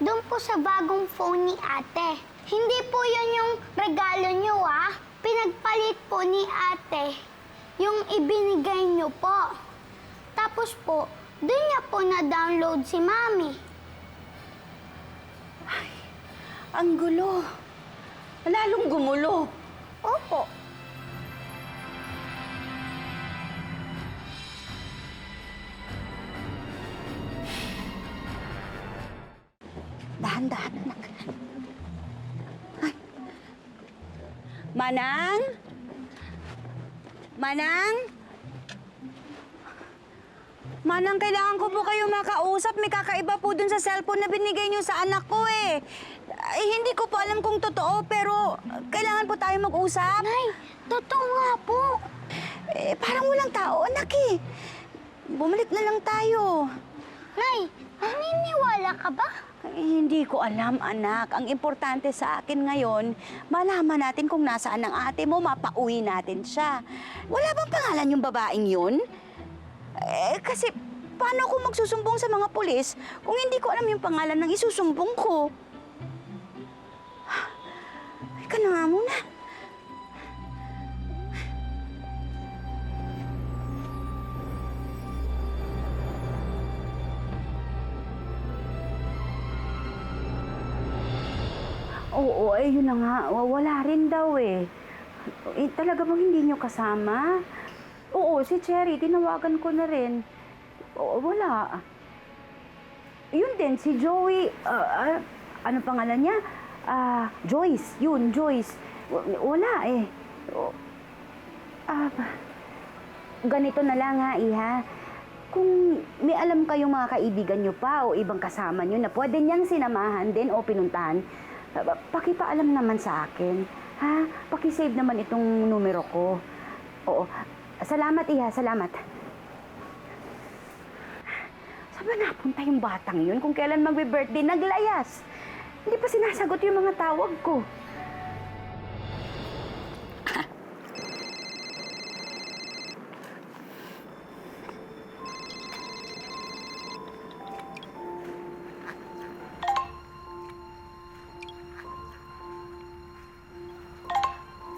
Doon po sa bagong phone ni ate. Hindi po yun yung regalo niyo, ah. Pinagpalit po ni ate Yung ibinigay niyo po. Tapos po, doon niya po na-download si Mami. Ang gulo. Lalong gumulo. Opo. Dahan-dahan, anak. Ay. Manang? Manang? Manang, kailangan ko po kayo makausap. May kakaiba po dun sa cellphone na binigay niyo sa anak ko eh. Ay, hindi ko po alam kung totoo, pero kailangan po tayo mag-usap. Nay, totoo nga po. Eh, parang walang tao, anak eh. Bumalik na lang tayo. Nay, naniniwala ka ba? Eh, hindi ko alam, anak. Ang importante sa akin ngayon, malaman natin kung nasaan ang ate mo, mapauwi natin siya. Wala bang pangalan yung babaeng yun? Eh, kasi paano ako magsusumbong sa mga pulis kung hindi ko alam yung pangalan ng isusumbong ko? Ika na nga muna. Oo, eh, yun na nga. Wala rin daw eh. Talaga bang hindi nyo kasama? Oo, si Cherry, tinawagan ko na rin. Oo, wala. Yun din, si Joey, ano pangalan niya? Joyce, yun, Joyce. Wala eh. Ganito na lang ha, Iha. Kung may alam kayong mga kaibigan nyo pa o ibang kasama nyo na pwede niyang sinamahan din o pinuntahan, pakipaalam naman sa akin. Ha? Pakisave naman itong numero ko. Oo. Salamat, Iha. Salamat. Saan ba napunta yung batang yun? Kung kailan magbe-birthday, naglayas. Hindi pa sinasagot yung mga tawag ko.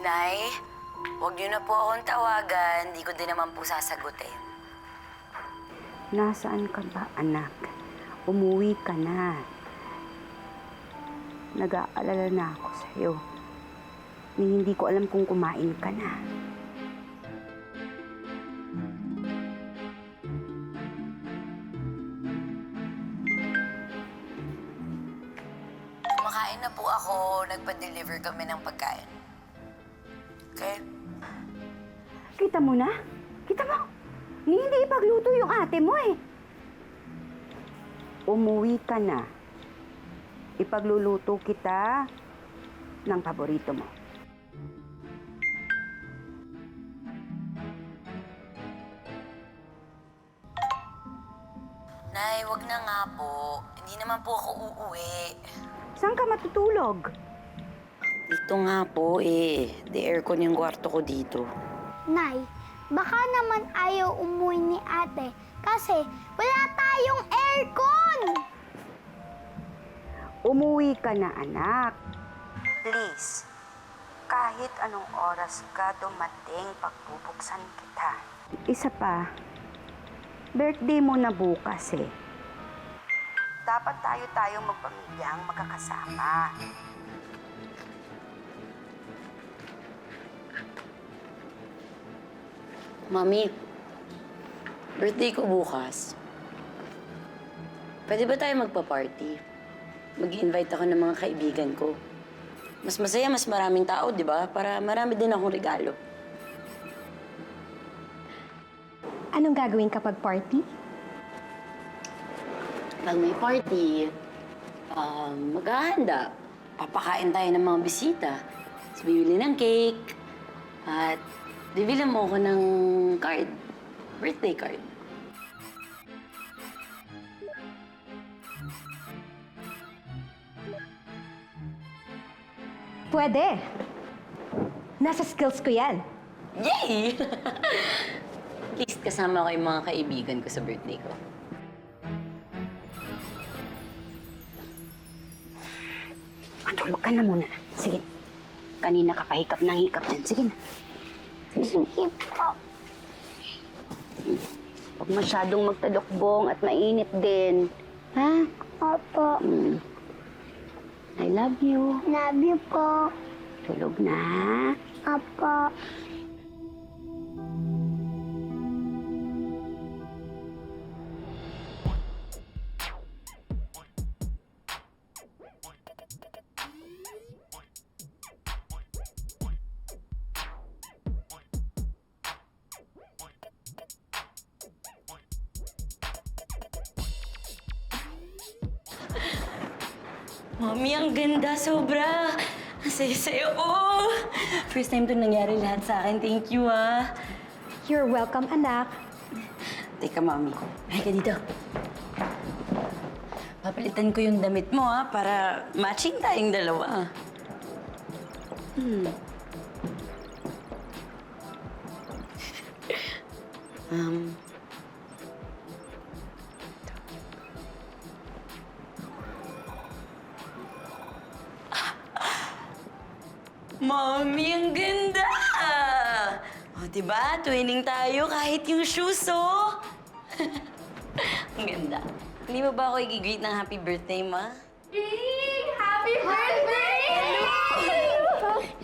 Nay, huwag niyo na po akong tawagan. Hindi ko din naman po sasagutin. Nasaan ka ba, anak? Umuwi ka na. Nag-aalala na ako sa'yo. Hindi ko alam kung kumain ka na. Kumakain na po ako. Nagpa-deliver kami ng pagkain. Okay? Kita mo na? Kita mo? Hindi ipagluto yung ate mo eh. Umuwi ka na. Ipagluluto kita ng paborito mo. Nay, wag na nga po. Hindi naman po ako uuwi. Saan ka matutulog? Dito nga po eh. The aircon yung kwarto ko dito. Nay, baka naman ayaw umuwi ni ate kasi wala tayong aircon! Umuwi ka na, anak. Please, kahit anong oras ka dumating, pagbubuksan kita. Isa pa, birthday mo na bukas eh. Dapat tayo magpamilyang magkakasama. Mami, birthday ko bukas. Pwede ba tayo magpa-party? Mag-invite ako ng mga kaibigan ko. Mas masaya, mas maraming tao, di ba? Para marami din akong regalo. Anong gagawin kapag party? Pag may party, maghahanda. Papakain tayo ng mga bisita. Tapos bibili ng cake. At bibili mo ako ng card. Birthday card. Pwede. Nasa skills ko yan. Yay! At least kasama ko yung mga kaibigan ko sa birthday ko. Matulog ka na muna. Sige. Kanina ka pa hikap ng hikap dyan. Sige na. Sige po. Huwag masyadong magtalokbong at mainit din. Ha? Opo. I love you. Love you po. Tulog na, ha? Opo. Mami, ang ganda, sobra. Ang saya-saya ko. First time to nangyari lahat sa akin. Thank you, ah. You're welcome, anak. Teka, Mami. Ay ka dito. Papalitan ko yung damit mo, ah, para matching tayong dalawa. Mami, ang ganda! O, diba? Twinning tayo kahit yung shoes, oh! Ang ganda. Hindi mo ba ako i-greet ng happy birthday, ma? Happy birthday!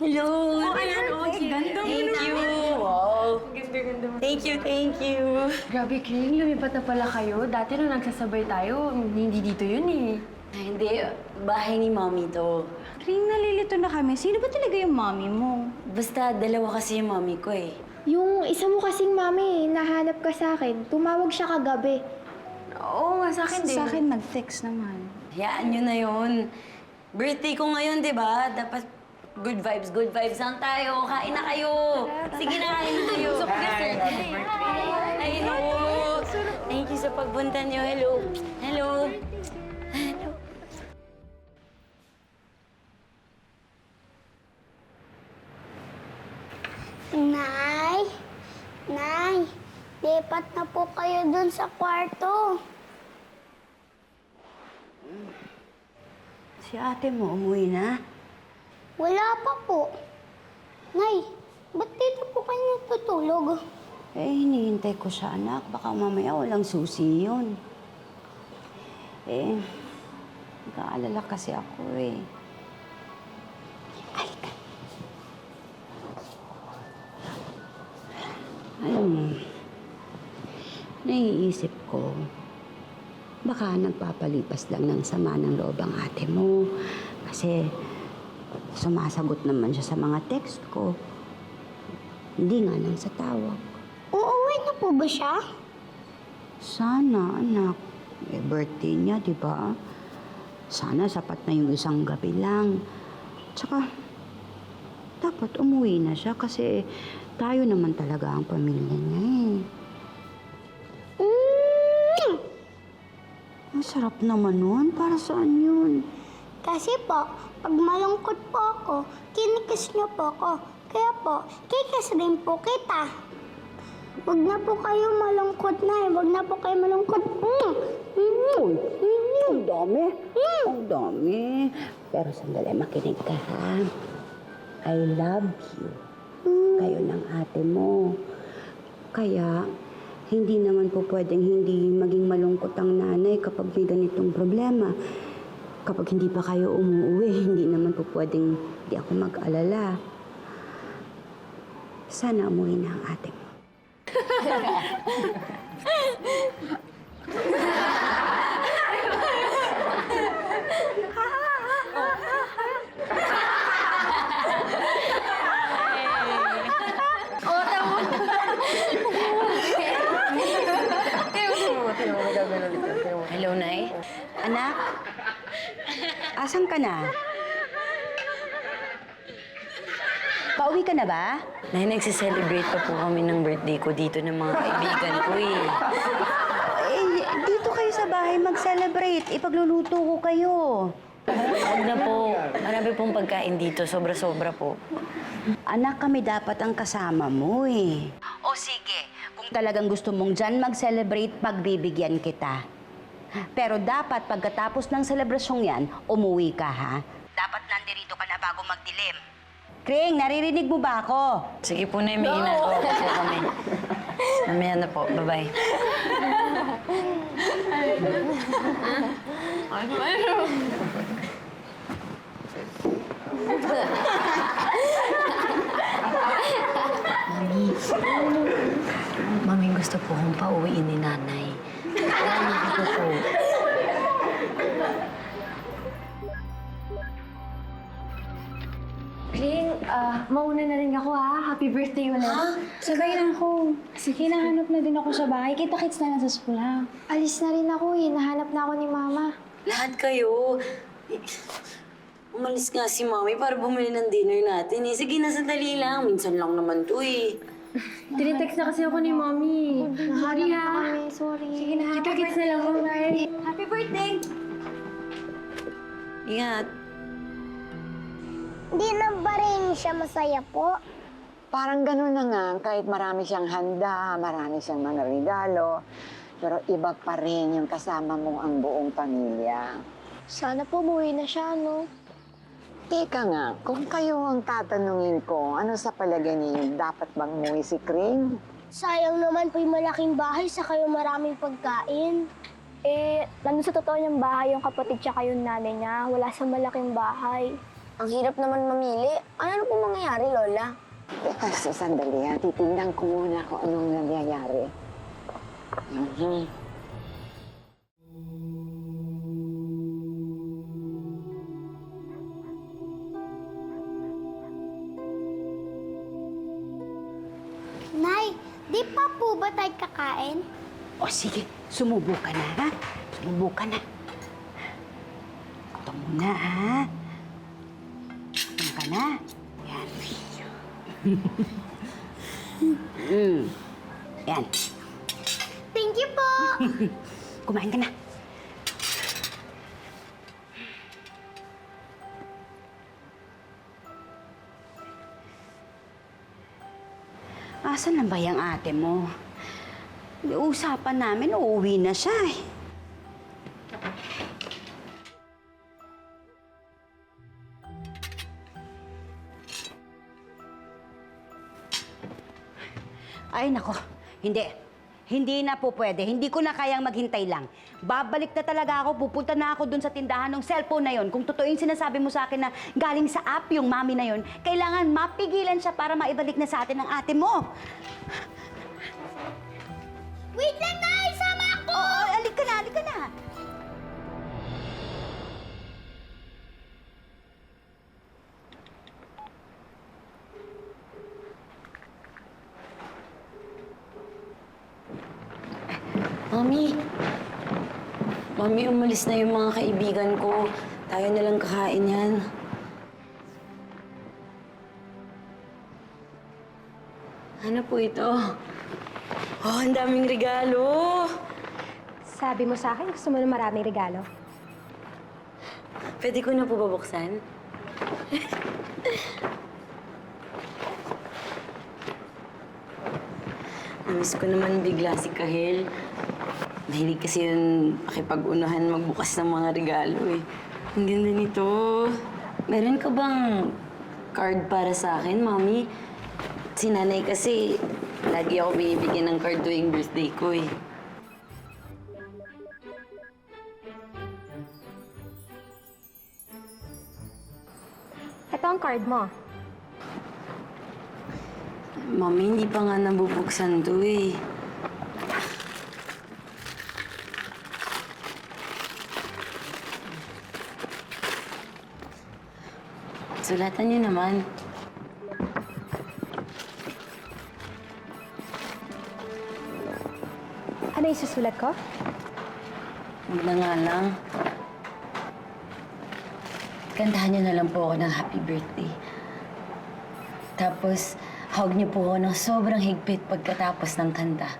Hello! Thank you! Wow! Ganda-ganda mo. Thank you! Grabe, King. Lumipat na pala kayo. Dati nung nagsasabay tayo, hindi dito yun eh. Ay, hindi. Bahay ni Mommy to. Ring, nalilito na kami. Sino ba talaga yung mommy mo? Basta dalawa kasi yung mommy ko eh. Yung isa mo kasing mami, nahanap ka sa akin. Tumawag siya kagabi. Oo nga, sa akin din. Sa akin, nag-text naman. Hayaan nyo na yun. Birthday ko ngayon, di ba? Dapat good vibes lang tayo. Kain na kayo. Sige na, kain na kayo. Ay, hello. Thank you sa pagbunta nyo. Hello. Nay, lipat na po kayo dun sa kwarto. Si ate mo, umuwi na? Wala pa po. Nay, ba't dito po kayo natutulog? Eh, hinihintay ko siya, anak. Baka mamaya walang susi yun. Eh, nag-aalala kasi ako eh. Naiisip ko, baka nagpapalipas lang ng sama ng loob ang ate mo. Kasi sumasagot naman siya sa mga text ko. Hindi nga lang sa tawag. Uuwi na po ba siya? Sana, anak. Eh, birthday niya, di ba? Sana sapat na yung isang gabi lang. Tsaka, dapat umuwi na siya kasi tayo naman talaga ang pamilya niya eh. Ang sarap naman nun. Para saan yun? Kasi po, pag malungkot po ako, kinikiss niyo po ako. Kaya po, kikiss rin po kita. Huwag na po kayo malungkot na eh. Huwag na po kayo malungkot. Ang dami. Ang dami. Pero sandali, makinig ka ha. I love you. Kayo ng ate mo. Kaya, hindi naman po pwedeng hindi maging malungkot ang nanay kapag may ganitong problema. Kapag hindi pa kayo umuwi, hindi naman po pwedeng hindi ako mag-alala. Sana umuwi na ang ate mo. Hello, Nay. Anak, asan ka na? Pauwi ka na ba? Nay, nagsiselebrate pa po kami ng birthday ko dito ng mga kaibigan ko eh. Eh, dito kayo sa bahay mag-celebrate. Ipagluluto ko kayo. Huwag na po. Marami pong pagkain dito. Sobra-sobra po. Anak, kami dapat ang kasama mo eh. O sige, kung talagang gusto mong dyan mag-celebrate, pagbibigyan kita. Pero dapat pagkatapos ng selebrasyong yan, umuwi ka ha? Dapat nandirito ka na bago magdilim. Kring, naririnig mo ba ako? Sige po, Nay. May ginagawa po kami. Mamaya na po. Bye-bye. Mami, gusto po kong pauwiin ni nanay. Kailangan ko po. Kling, mauna na rin ako ha. Happy birthday ulit. Sabay na ako. Sige, nahanap na din ako sa bahay. Kita-kits na lang sa school ha. Alis na rin ako eh. Nahanap na ako ni Mama. Lahat kayo. Umalis nga si Mami para bumili ng dinner natin eh. Sige na, sandali lang. Minsan lang naman to eh. Tinitext na kasi ako ni Mommy. Sorry ha. Sorry. Sige na, kita-kits na lang. Bye. Happy birthday! Ingat. Di na ba rin siya masaya po? Parang gano'n na nga, kahit marami siyang handa, marami siyang mga regalo, pero iba pa rin yung kasama mo ang buong pamilya. Sana po buhay na siya, no? Teka nga, kung kayo ang tatanungin ko, ano sa palagay ninyo, dapat bang umuwi si Kring? Sayang naman po yung malaking bahay sa kayo maraming pagkain. Nandun sa totoo niyang bahay yung kapatid tsaka yung nanay niya. Wala sa malaking bahay. Ang hirap naman mamili. Ano po mangyayari, Lola? Teka, sandali ha. Titignan ko muna kung anong nangyayari. Nay, di pa po ba tayo kakain? O sige, sumubo ka na, ha? Sumubo ka na. Ito muna, ha? Ito ka na. Yan. Yan. Thank you po! Kumain ka na. Asan na ba yung ate mo? Usapan namin, uuwi na siya eh. Ay, nako. Hindi. Hindi na po pwede. Hindi ko na kayang maghintay lang. Babalik na talaga ako. Pupunta na ako dun sa tindahan ng cellphone na yon. Kung totoo yung sinasabi mo sa akin na galing sa app yung mami na yon, kailangan mapigilan siya para maibalik na sa atin ang ate mo. Wait lang, Nay! Sama ako! Oo, alik ka na, alik ka na. Mami. Mami, umalis na yung mga kaibigan ko. Tayo na lang kakain yan. Ano po ito? Oh, ang daming regalo. Sabi mo sa akin, gusto mo na maraming regalo. Pwede ko na po babuksan? Namiss ko naman bigla si Kahel. Mahilig kasi yun pakipag-unahan magbukas ng mga regalo eh. Ang ganda nito. Meron ka bang card para sa akin, Mami? Si Nanay kasi lagi ako binibigyan ng card tuwing birthday ko eh. Ito ang card mo. Mami, hindi pa nga nabubuksan to eh. Sulatan niyo naman. Ano yung susulat ko? Huwag na nga lang. Kantahan niyo na lang po ako ng happy birthday. Tapos, hawag niyo po ako ng sobrang higpit pagkatapos ng kanta.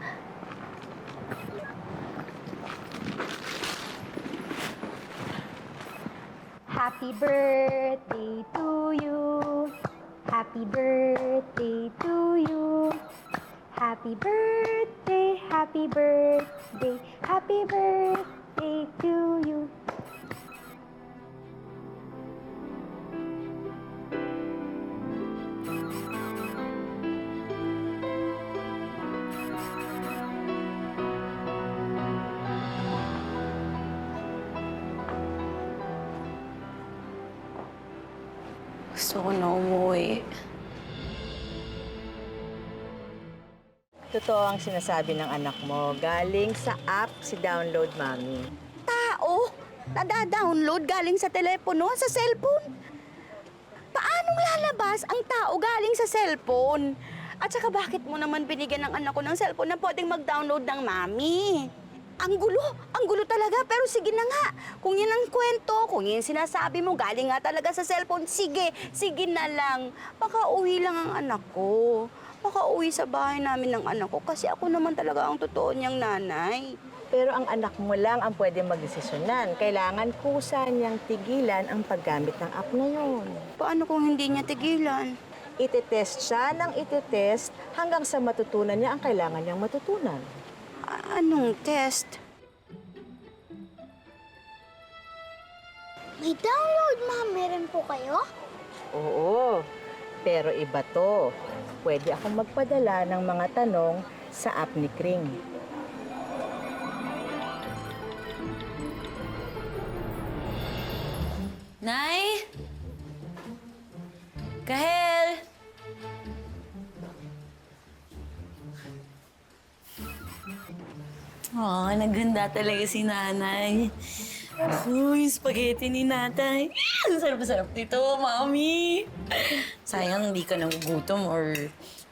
Happy birthday to you. Happy birthday to you. Happy birthday, happy birthday, happy birthday to you. Gusto ko na umuwi. Totoo ang sinasabi ng anak mo. Galing sa app si Download Mommy. Tao, nada-download galing sa telepono, sa cellphone. Paanong lalabas ang tao galing sa cellphone? At saka bakit mo naman binigyan ng anak ko ng cellphone na pwedeng mag-download ng mami? Ang gulo talaga. Pero sige na nga, kung yan ang kwento, kung yan sinasabi mo, galing nga talaga sa cellphone, sige na lang. Baka uwi lang ang anak ko. Baka uwi sa bahay namin ng anak ko kasi ako naman talaga ang totoo niyang nanay. Pero ang anak mo lang ang pwede magdesisyonan. Kailangan kusa niyang tigilan ang paggamit ng app na yun. Paano kung hindi niya tigilan? Itetest siya ng itetest hanggang sa matutunan niya ang kailangan niyang matutunan. Anong test? May download, ma'am. Meron po kayo? Oo, pero iba to. Pwede akong magpadala ng mga tanong sa app ni Kring. Nay? Kahel? Oh, naganda talaga si nanay. Uy, spaghetti ni natay. Ang sarap-sarap nito, mami. Sayang, hindi ka nagugutom or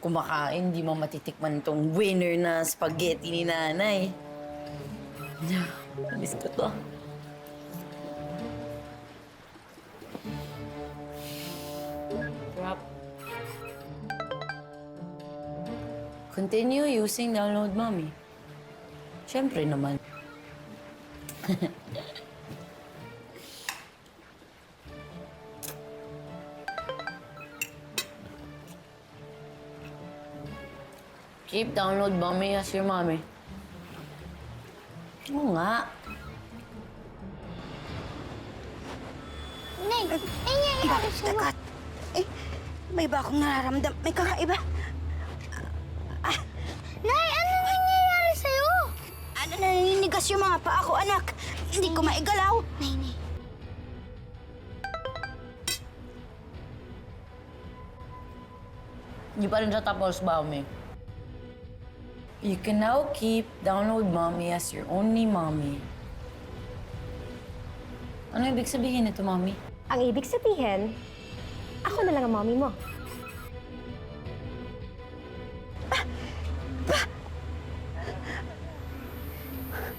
kumakain, di mo matitikman tong winner na spaghetti ni nanay. Miss ko to. Drop. Continue using Download Mommy. Siyempre naman. Keep Download Mommy as your mommy. Oo nga. Nay, nangyayari sa'yo. Teka, may iba akong nararamdam. May kakaiba. Nay, anong nangyayari sa'yo? Naninigas yung mga paa ko, anak. Hindi ko maigalaw. Nay. Hindi pa rin siya tapos, Mommy. You can now keep Download Mommy as your only mommy. Ano ibig sabihin nito, Mommy? Ang ibig sabihin, ako na lang ang mommy mo.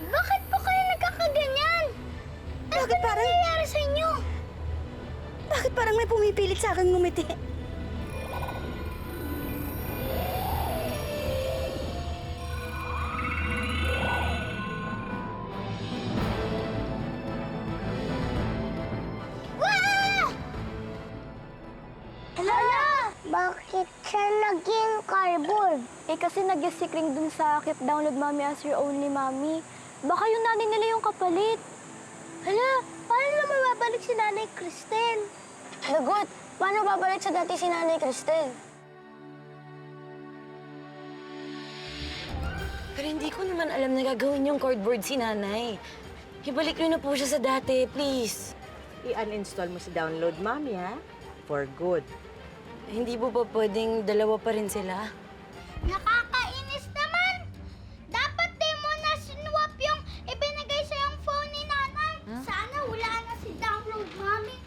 Bakit po kayo nagkakaganyan? Bakit parang... Nangyayari sa inyo? Bakit parang may pumipilit sa akin ngumiti? Bakit siya naging cardboard? Kasi nag-sikring dun sa Keep Download Mommy as your only mommy. Baka yung nanay nila yung kapalit. Hala, paano naman babalik si Nanay Cristel? Lagot, paano babalik sa dati si Nanay Cristel? Pero hindi ko naman alam na gagawin yung cardboard si nanay. Ibalik niyo na po siya sa dati, please. I-uninstall mo si Download Mommy, ha? For good. Hindi po ba pwedeng dalawa pa rin sila? Nakakainis naman! Dapat di mo na sinwap yung ibinigay sa yung phone ni Nanay. Sana wala na si Download Mommy.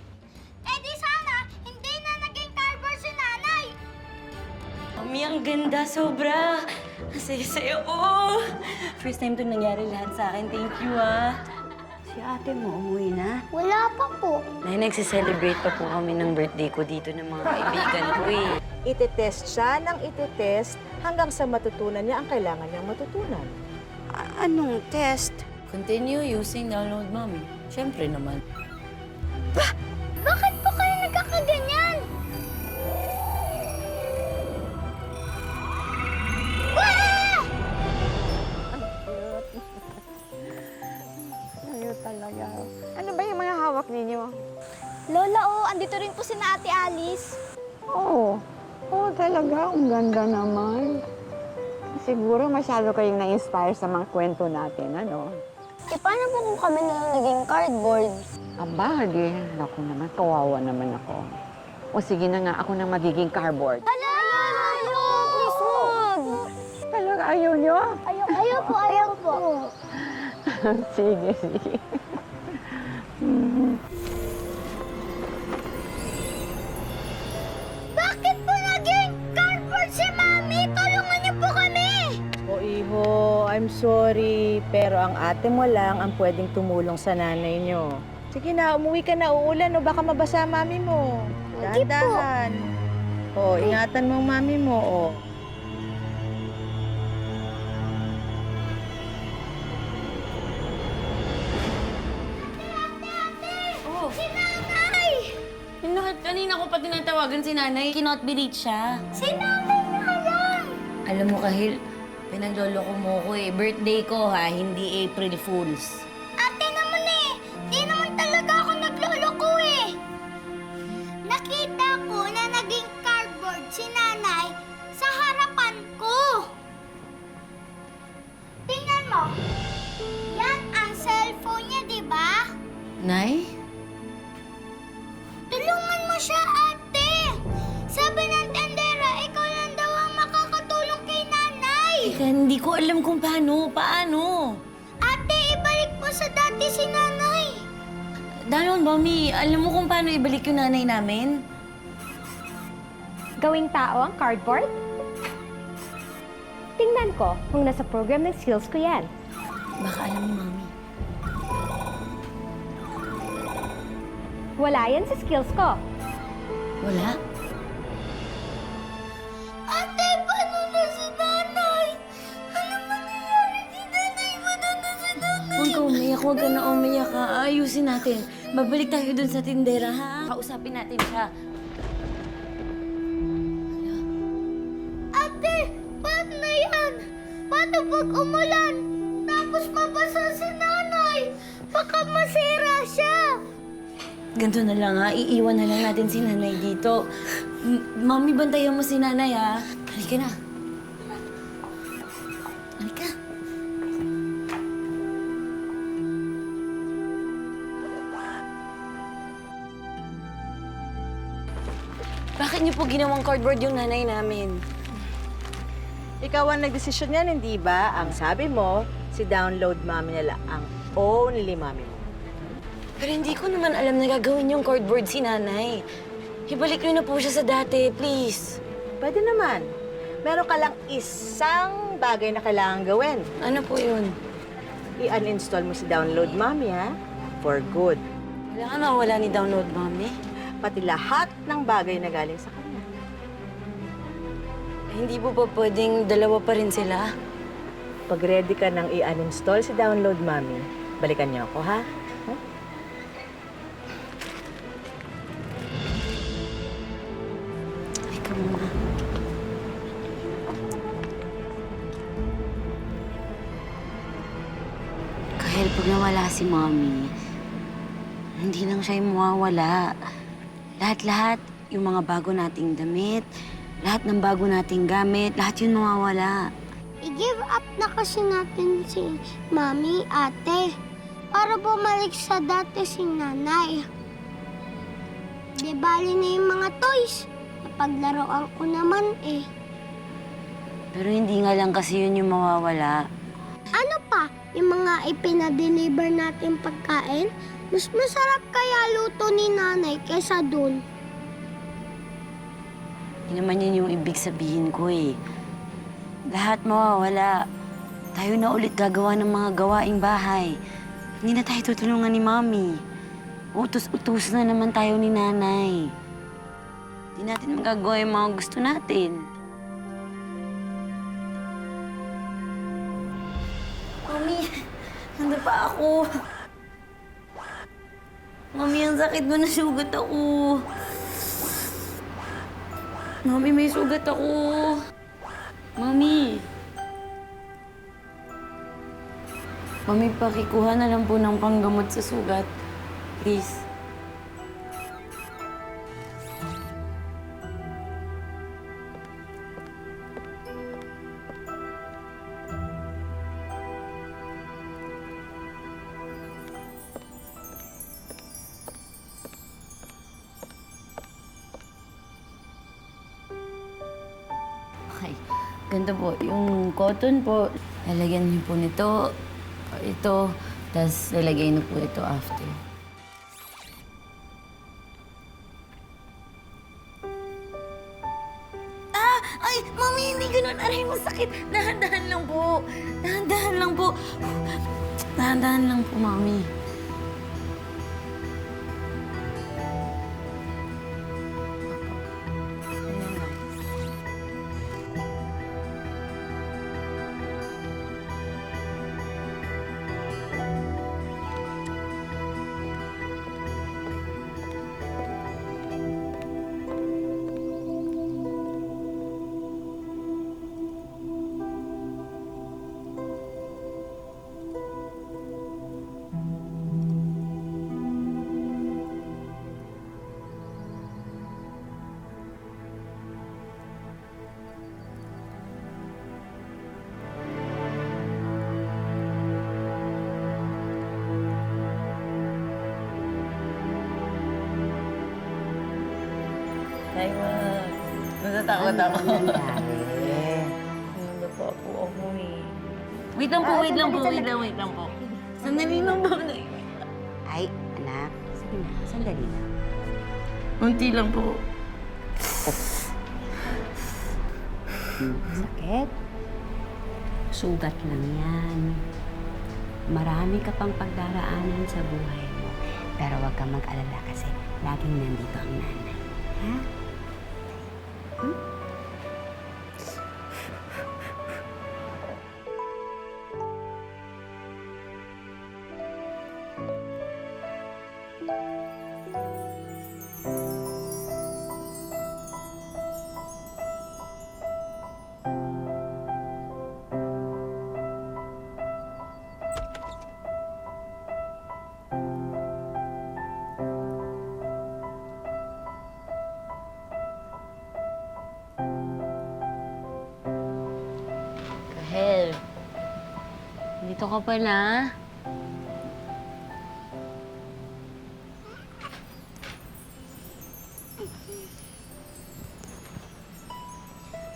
Di sana hindi na naging cardboard si Nanay. Mami, ang ganda, sobra. Ang saya-saya ko. First time to nangyari lahat sa akin. Thank you, ah. Si ate mo umuwi na. Wala pa po. Nay, nagsiselebrate pa po kami ng birthday ko dito ng mga kaibigan ko, eh. Itetest siya ng itetest hanggang sa matutunan niya ang kailangan niyang matutunan. Anong test? Continue using Download Mommy. Siyempre naman. Bakit po kayo nagkakaganyan? Talaga. Ano ba yung mga hawak ninyo? Lola, andito rin po si na Ate Alice. Oo. Oo, talaga. Ang ganda naman. Siguro masyado kayong na-inspire sa mga kwento natin, ano? Paano po kung kami na naging cardboard? Ang bahagi. Naku naman, kawawa naman ako. O sige na nga, ako nang magiging cardboard. Hala! Please, wag! Talaga ayaw nyo? Ayaw po. Sige, sige. Bakit po naging cardboard si Mami? Tulungan niyo po kami! O iho, I'm sorry, pero ang ate mo lang ang pwedeng tumulong sa nanay nyo. Sige na, umuwi ka na, uulan o baka mabasa ang mami mo. Dahan-dahan. O, ingatan mo ang mami mo, o. Oh, Si Nanay! kanina ko pa tinatawagan si nanay. Cannot be reached siya. Si Nanay nga lang! Alam mo, Kahil, pinagloloko mo ko eh. Birthday ko ha, hindi April Fools. Ate naman eh! Di naman talaga ako nagloloko eh! Nakita ko na naging cardboard si Nanay sa harapan ko! Tingnan mo! Yan ang cellphone niya, di ba? Nay? Tulungan mo siya, ate! Sabi ng tendera, ikaw lang daw ang makakatulong kay Nanay! Teka, hindi ko alam kung paano. Paano? Ate, ibalik mo sa dati si Nanay! Danon, Mami, alam mo kung paano ibalik yung nanay namin? Gawing tao ang cardboard? Tingnan ko kung nasa program ng skills ko yan. Baka alam mo, Mami. Wala yan sa skills ko. Wala? Ate, paano na si Nanay? Ano mangyayari si Nanay? Paano na si Nanay? Huwag ka umiyak, huwag ka na umiyak ha. Ayusin natin. Babalik tayo dun sa tindera ha. Kausapin natin siya. Ate, paano na yan? Paano pag umulan? Tapos mabasa si Nanay? Baka masira siya! Ganito na lang ha. Iiwan na lang natin si nanay dito. Mami, bantayan mo si nanay ha. Halika na. Halika. Bakit niyo po ginawang cardboard yung nanay namin? Ikaw ang nagdesisyon yan, hindi ba? Ang sabi mo, si download mami nila ang only mami mo. Pero hindi ko naman alam na gagawin yung cardboard si nanay. Ibalik niyo na po siya sa dati, please. Pwede naman. Meron ka lang isang bagay na kailangan gawin. Ano po yun? I-uninstall mo si download mami, ha? For good. Wala ka mawala ni download, Mami. Pati lahat ng bagay na galing sa kanya. Hindi po ba pwedeng dalawa pa rin sila? Pag ready ka nang i-uninstall si download mami, balikan niyo ako, ha? Ikaw muna. Kahit pag nawala si Mommy, hindi lang siya yung mawawala. Lahat-lahat, yung mga bago nating damit, lahat ng bago nating gamit, lahat yun mawawala. I-give up na kasi natin si Mami, ate. Para bumalik sa dati si Nanay. Di bali na yung mga toys. Napaglaruan ko naman eh. Pero hindi nga lang kasi yun yung mawawala. Ano pa? Yung mga ipinadeliver natin pagkain? Mas masarap kaya luto ni Nanay kaysa dun. Hindi naman yun yung ibig sabihin ko eh. Lahat mawawala. Tayo na ulit gagawa ng mga gawaing bahay. Hindi na tayo tutulungan ni Mami. Utos-utos na naman tayo ni Nanay. Hindi natin magagawa yung mga gusto natin. Mami, nandun pa ako. Mami, ang sakit mo, nasugat ako. Mami, may sugat ako. Mami. Mami, pakikuha na lang po ng panggamot sa sugat. Please. Ganito po, yung cotton po, lalagyan niyo po nito, ito, tapos lalagay niyo po ito after. Ay, Mami, hindi ganun. Aray, masakit. Dahan-dahan lang po. Dahan-dahan lang po. Dahan-dahan lang po, Mami. Ganyan lang. Ay, wag. Natatakot ako. Nandapa po ako eh. Wait lang po, wait lang po, wait lang po. Sandali lang po. Ay, anak. Sige na, sandali na. Unti lang po. Sakit? Sugat lang yan. Marami ka pang pagdaraanan sa buhay mo. Pero huwag kang mag-alala kasi laging nandito ang nanay. Ha? Kahel, dito ka pala.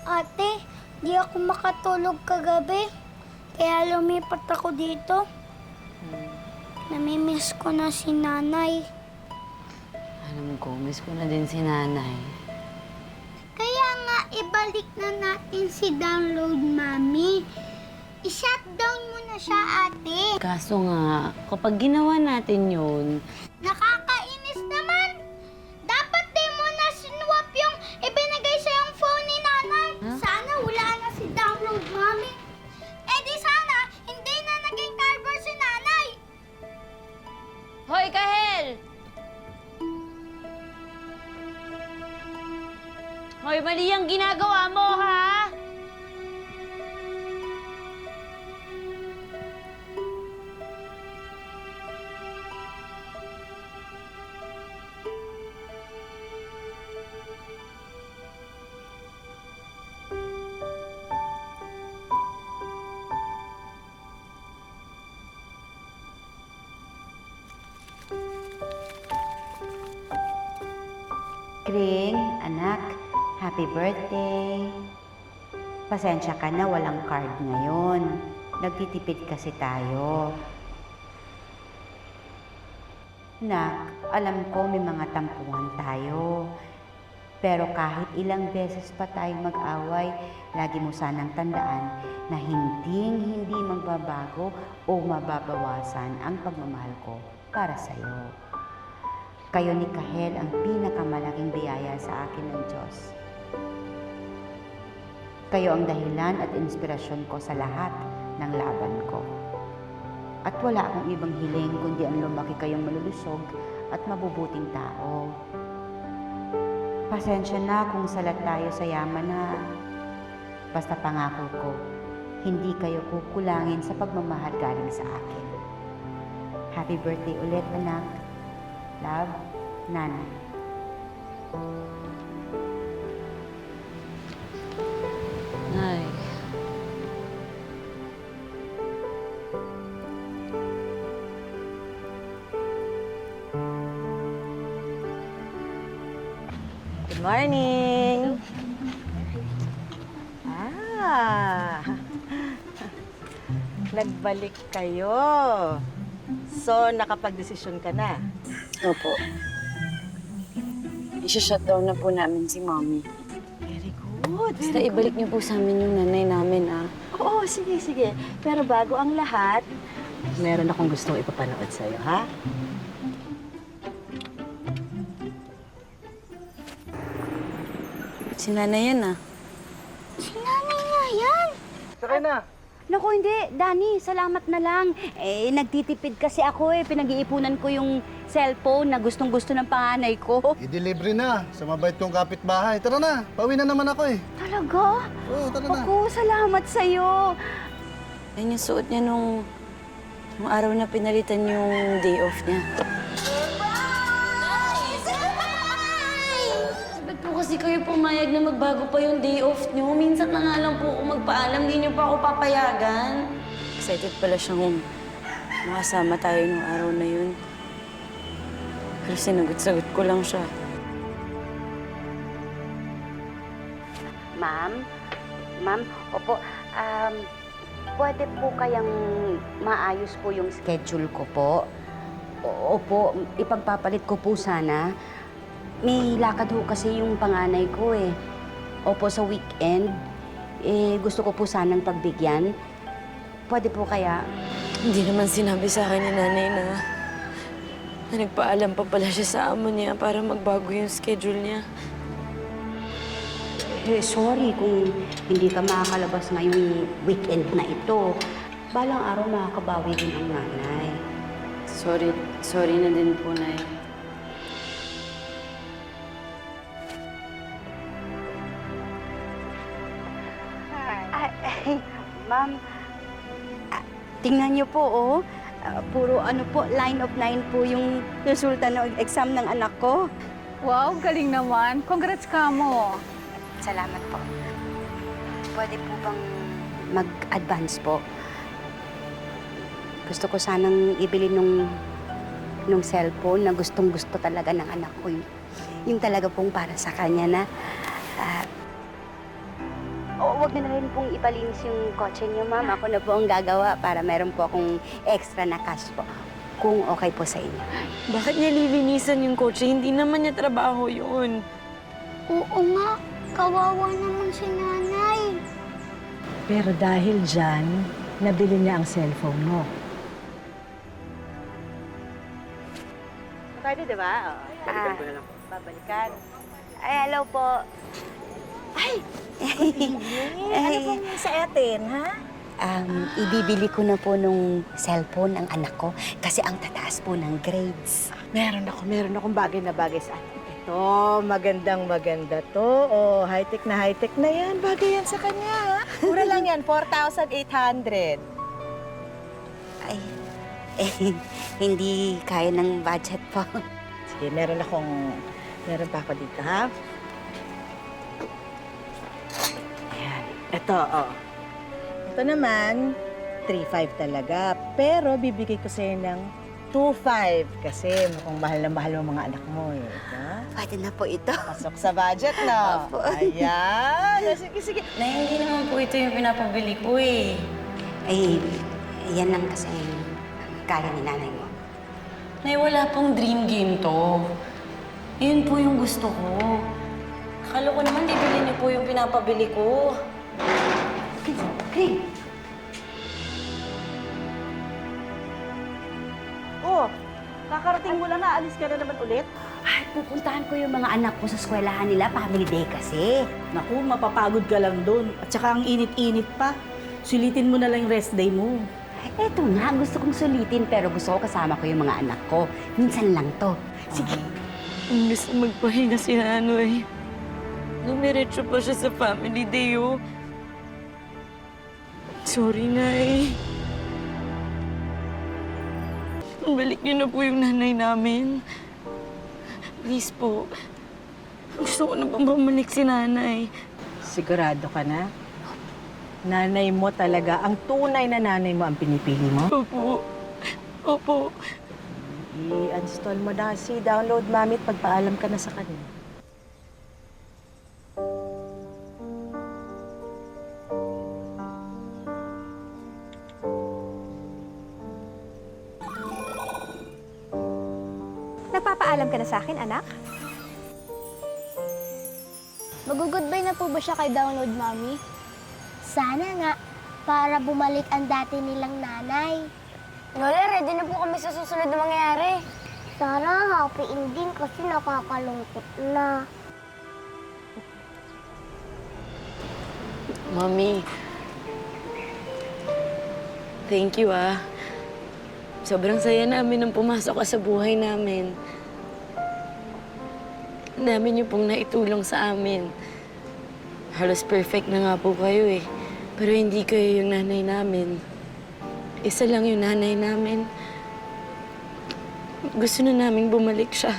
Ate, di ako makatulog kagabi. Kaya lumipat ako dito. Namimiss ko na si nanay. Alam ko, miss ko na din si nanay. Kaya nga, ibalik na natin si Download, Mami. I-shutdown mo na siya, ate. Kaso nga, kapag ginawa natin yun, Nakakainis naman! Dapat di mo na sinwap yung ibinigay sa yung phone ni nanay. Sana wala na si Download, Mami. Eh di sana, hindi na naging carver si nanay. Hoy, Kahel! Hoy, mali ang ginagawa mo, ha? Kring, anak, happy birthday. Pasensya ka na, walang card ngayon. Nagtitipid kasi tayo. Nak, alam ko may mga tampuhan tayo. Pero kahit ilang beses pa tayong mag-away, lagi mo sanang tandaan na hindi magbabago o mababawasan ang pagmamahal ko para sa'yo. Kayo ni Kahel ang pinakamalaking biyaya sa akin ng Diyos. Kayo ang dahilan at inspirasyon ko sa lahat ng laban ko. At wala akong ibang hiling kundi ang lumaki kayong malulusog at mabubuting tao. Pasensya na kung salat tayo sa yaman na. Basta pangako ko, hindi kayo kukulangin sa pagmamahal galing sa akin. Happy birthday ulit, anak. Love, Nanay. Nay. Good morning! Nagbalik kayo. So, nakapag-desisyon ka na. Opo. I-shutdown na po namin si Mommy. Very good. Basta ibalik niyo po sa amin yung nanay namin, ah. Oo, sige, sige. Pero bago ang lahat, meron akong gustong ipapanood sa'yo, ha? Si nanay yan, ah. Si nanay nga yan. Sakay na. Naku, hindi. Dani, salamat na lang. Nagtitipid kasi ako pinag-iipunan ko yung cellphone na gustong-gusto ng panganay ko. I-delivery na sa mabait kong kapitbahay. Tara na, pauwi na naman ako eh. Talaga? Oo, tara na. Ako, salamat sa'yo. Yan yung suot niya nung araw na pinalitan yung day off niya. Ba't po kasi kayo pumayag na magbago pa yung day off niyo? Minsan na nga lang po ako magpaalam, hindi niyo pa ako papayagan. Excited pala siyang makasama tayo nung araw na yun. Pero sinagot-sagot ko lang siya. Ma'am, opo, pwede po kayang maayos po yung schedule ko po. Opo, ipagpapalit ko po sana. May lakad ho kasi yung panganay ko eh. Opo, sa weekend, gusto ko po sanang pagbigyan. Pwede po kaya? Hindi naman sinabi sa akin ni nanay na nagpaalam pa pala siya sa amo niya para magbago yung schedule niya. Sorry kung hindi ka makakalabas ngayong weekend na ito. Balang araw makakabawi din ang nanay. Sorry na din po, Nay. Ma'am, tingnan niyo po, oh. Puro line of 9 po yung resulta ng exam ng anak ko. Wow, galing naman. Congrats ka mo. Salamat po. Pwede po bang mag-advance po? Gusto ko sanang ibili nung cellphone na gustong-gusto talaga ng anak ko. Yung talaga pong para sa kanya na huwag na rin pong ipalinis yung kotse niyo, ma'am. Ako na po ang gagawa para meron po akong extra na cash po. Kung okay po sa inyo. Bakit niya lilinisan yung kotse? Hindi naman niya trabaho yun. Oo nga, kawawa naman si nanay. Pero dahil dyan, nabili niya ang cellphone mo. Pwede, di ba? Balikan ko na lang. Babalikan. Ay, hello po. Ay, ano pong sa atin, ha? Ibibili ko na po nung cellphone ang anak ko kasi ang tataas po ng grades. Meron akong bagay na bagay sa atin. Ito, maganda to. Oh, high-tech na yan. Bagay yan sa kanya, ha? Mura lang yan, 4,800. Ay, hindi kaya ng budget po. Sige, meron pa ako dito, ha? Ayan. Ito, oh. Ito naman, 3,500 talaga. Pero bibigay ko sa'yo ng 2,500 kasi mukhang mahal na mahal mo mga anak mo, eh. Ha? Pwede na po ito. Pasok sa budget, no? Opo. Ayan. Sige. Nay, hindi naman po ito yung pinapabili ko, eh. Ay, yan lang kasi kaya ni nanay mo. Nay, wala pong dream game to. Yun po yung gusto ko. Akala ko naman, bibili niyo po yung pinapabili ko. Greg! Oh, kakarating mo lang na. Alis ka na naman ulit. Ay, pupuntahan ko yung mga anak ko sa eskwelahan nila. Family day kasi. Naku, mapapagod ka lang doon. At saka ang init-init pa. Sulitin mo na lang yung rest day mo. Eto nga, gusto kong sulitin pero gusto ko kasama ko yung mga anak ko. Minsan lang to. Sige. Ang gusto magpahinga si Hanoy. Dumiretso pa siya sa family day, oh. Sorry, Nay. Balik niyo na po yung nanay namin. Please po. Gusto ko na pang bumalik si nanay. Sigurado ka na? Nanay mo talaga, ang tunay na nanay mo ang pinipili mo? Opo. I-install mo na si download mami at pagpaalam ka na sa kanya. sa akin, anak? Mag-goodbye na po ba siya kay Download, Mami? Sana nga, para bumalik ang dati nilang nanay. Lola, ready na po kami sa susunod na mangyayari. Sana happy ending kasi nakakalungkot na. Mami, thank you ah. Sobrang saya namin nang pumasok ka sa buhay namin. Ang dami niyo pong naitulong sa amin. Halos perfect na nga po kayo eh. Pero hindi kayo yung nanay namin. Isa lang yung nanay namin. Gusto na naming bumalik siya.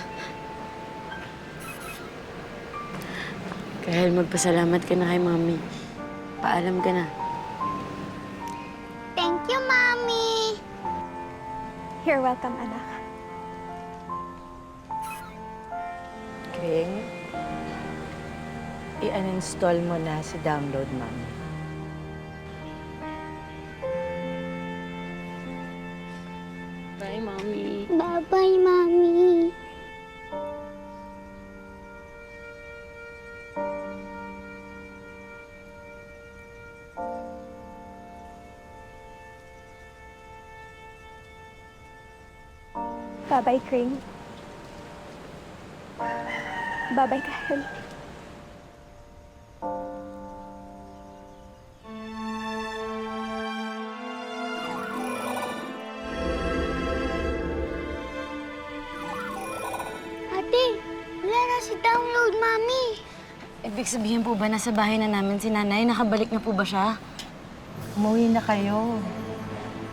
Kaya magpasalamat ka na kay Mami. Paalam ka na. Thank you, Mami! You're welcome, anak. Kring, i-uninstall mo na si Download, Mami. Bye, Mami. Bye-bye, Mami! Bye-bye, Kring. Bye-bye, Kahel. Ate, wala na si Download, Mami. Ibig sabihin po ba nasa bahay na namin si Nanay? Nakabalik na po ba siya? Umuwi na kayo.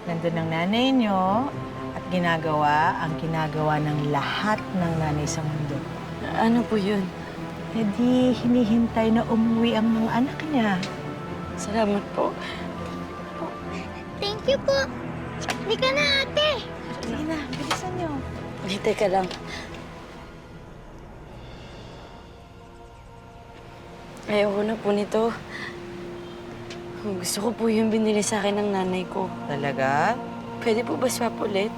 Nandun ang nanay nyo at ginagawa ang ginagawa ng lahat ng nanay sa mundo. Ano po yun? E di, hinihintay na umuwi ang mga anak niya. Salamat po. Thank you po. Hindi ka na, ate. Sige na, bilisan nyo. Ay, teka lang. Ayoko na po nito. Gusto ko po yung binili sa akin ng nanay ko. Talaga? Pwede po ba swap ulit?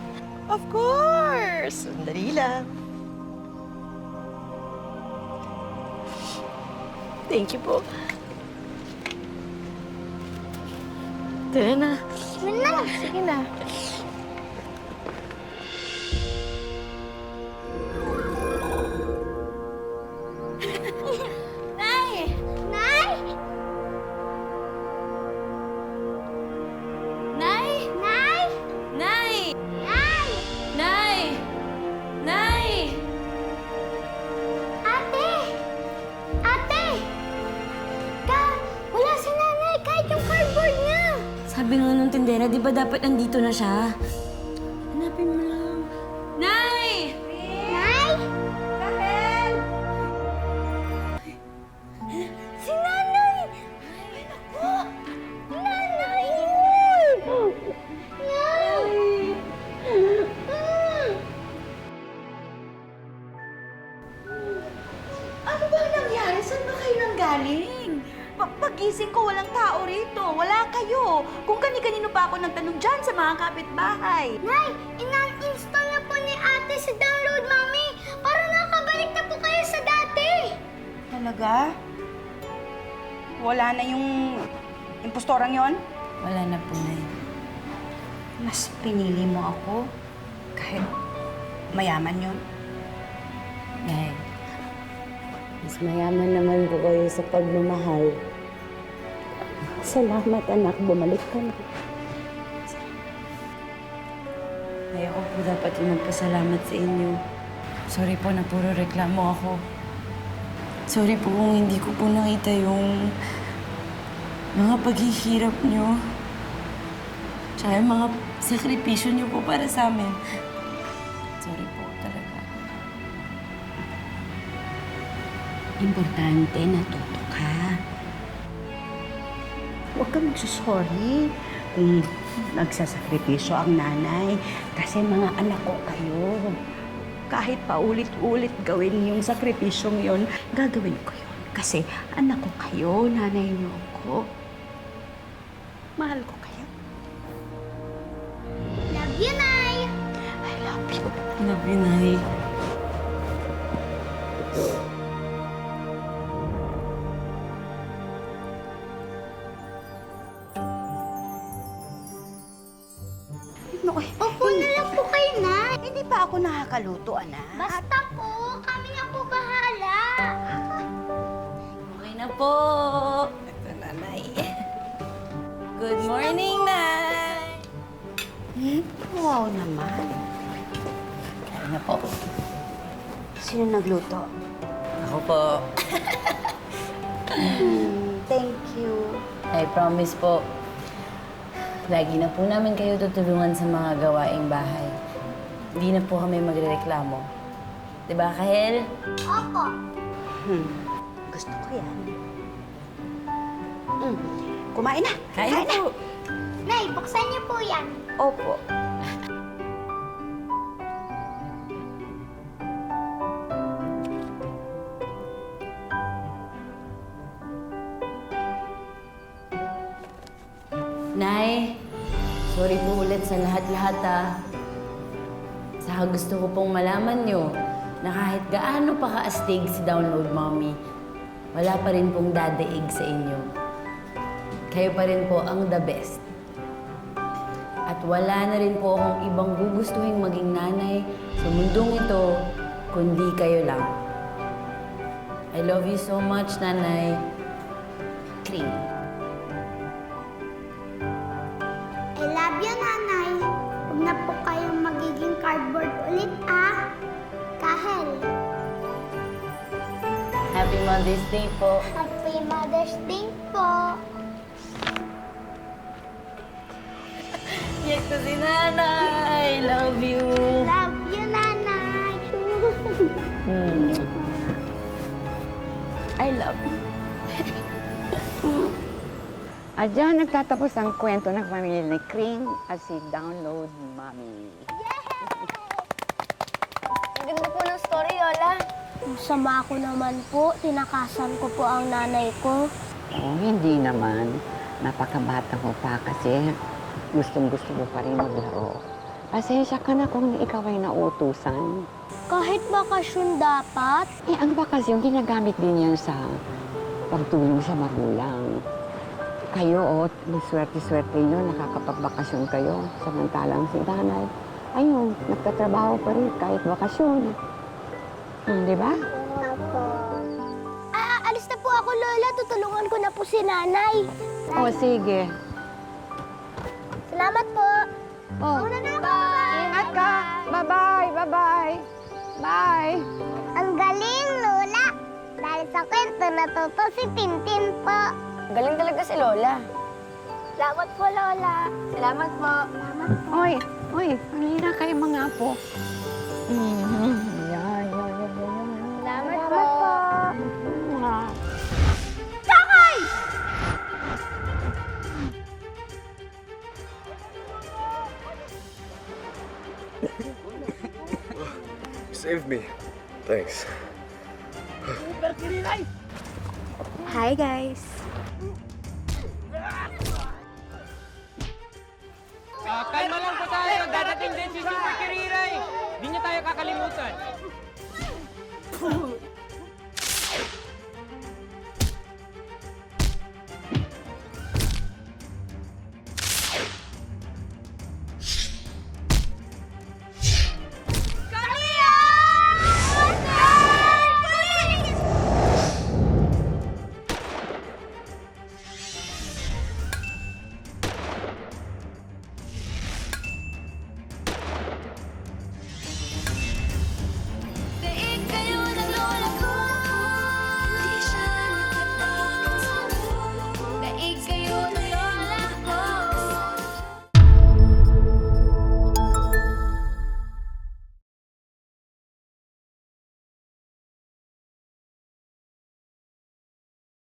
Of course! Sandali lang. Thank you po. Tara na. Sige na. Nay! Nay! Nay! Nay! Nay! Nay! Nay! Nay! Ate! Ate! Wala si nanay kahit yung cardboard niya. Sabi nga nung tindera, di ba dapat nandito na siya? Hanapin mo lang. Nay! Nay! Kahel! Si nanay! Ay, naku! Nanay! Nay! Ano ba nangyari? Saan ba kayo nanggaling? Pagising ko, walang tao rito. Wala kayo. Kung kani-kanino pa ako nagtanong dyan sa mga kapitbahay. Nay! Ina-install na po ni ate si Download, Mami! Para nakabalik na po kayo sa dati! Talaga? Wala na yung impostorang yon? Wala na po, Nay. Mas pinili mo ako kahit mayaman yun. Nay, mas mayaman naman po kayo sa pagmamahal. Salamat, anak. Bumalik ka na. Ayoko po dapat yung magpasalamat sa inyo. Sorry po na puro reklamo ako. Sorry po kung hindi ko po nakita yung mga paghihirap nyo. Tsaka yung mga sakripisyo nyo po para sa amin. Sorry po talaga. Importante, natuto ka. Huwag ka magsusorry kung nagsasakripisyo ang nanay kasi mga anak ko kayo. Kahit paulit-ulit gawin yung sakripisyong yon, gagawin ko yun. Kasi anak ko kayo, nanay niyo ko. Mahal ko kayo. Love you, Nay! I love you. Love you, Nay. Naku, Opo na lang po kayo, Nay. hindi pa ako nakakaluto, anak. Basta po, kami na po bahala. Okay na po. Ito, nanay. Good morning, Nay. Wow naman. Kaya na po. Sino nagluto? Ako po. Thank you. I promise po. Lagi na po namin kayo tutulungan sa mga gawaing bahay. Hindi na po kami magrereklamo. Diba, Kahel? Opo. Gusto ko yan. Kumain na. Kain na po. Nay, buksan niyo po yan. Opo. Nay, sorry po ulit sa lahat-lahat Saka gusto ko pong malaman nyo na kahit gaano pa kaastig si Download Mommy, wala pa rin pong dadaig sa inyo. Kayo pa rin po ang the best. At wala na rin po akong ibang gugustuhin maging nanay sa mundong ito, kundi kayo lang. I love you so much, Nanay. Cream. I love you, Nanay. Huwag na po kayong magiging cardboard ulit, Kahel. Happy Mother's Day po. Happy Mother's Day po. Yes, ko si Nanay. Love you. Love you, Nanay. I love you. Diyan nagtatapos ang kwento ng pamilya ni Cream at si Download Mommy. Ang ganda po ng story, Lola. Sama ko naman po. Tinakasan ko po ang nanay ko. Oh, hindi naman. Napakabata mo pa kasi gustong-gusto mo pa rin maglaro. Pasensya ka na kung ikaw ay nautusan. Kahit bakasyon dapat. Ang bakasyon, ginagamit din yan sa pagtulong sa magulang. Kayo, swerte-swerte nyo, nakakapagbakasyon kayo. Samantalang si nanay, ayun, nagtatrabaho pa rin kahit bakasyon. Di ba? Alis na po ako, Lola. Tutulungan ko na po si nanay. O, sige. Salamat po. Oh, Una na ako. Bye. ingat ka. Bye-bye, bye-bye. Bye. Ang galing, Lola. Dahil sa kwento, natuto si Tintin po. Galing talaga si Lola. Salamat po, Lola. Salamat po. Salamat po. Oy, halina kayo mga apo. Yan. Salamat po. Saved me. Thanks. Hi, guys. Kalma lang po tayo. Dadating din si Super Kiriray. Hindi niya tayo kakalimutan.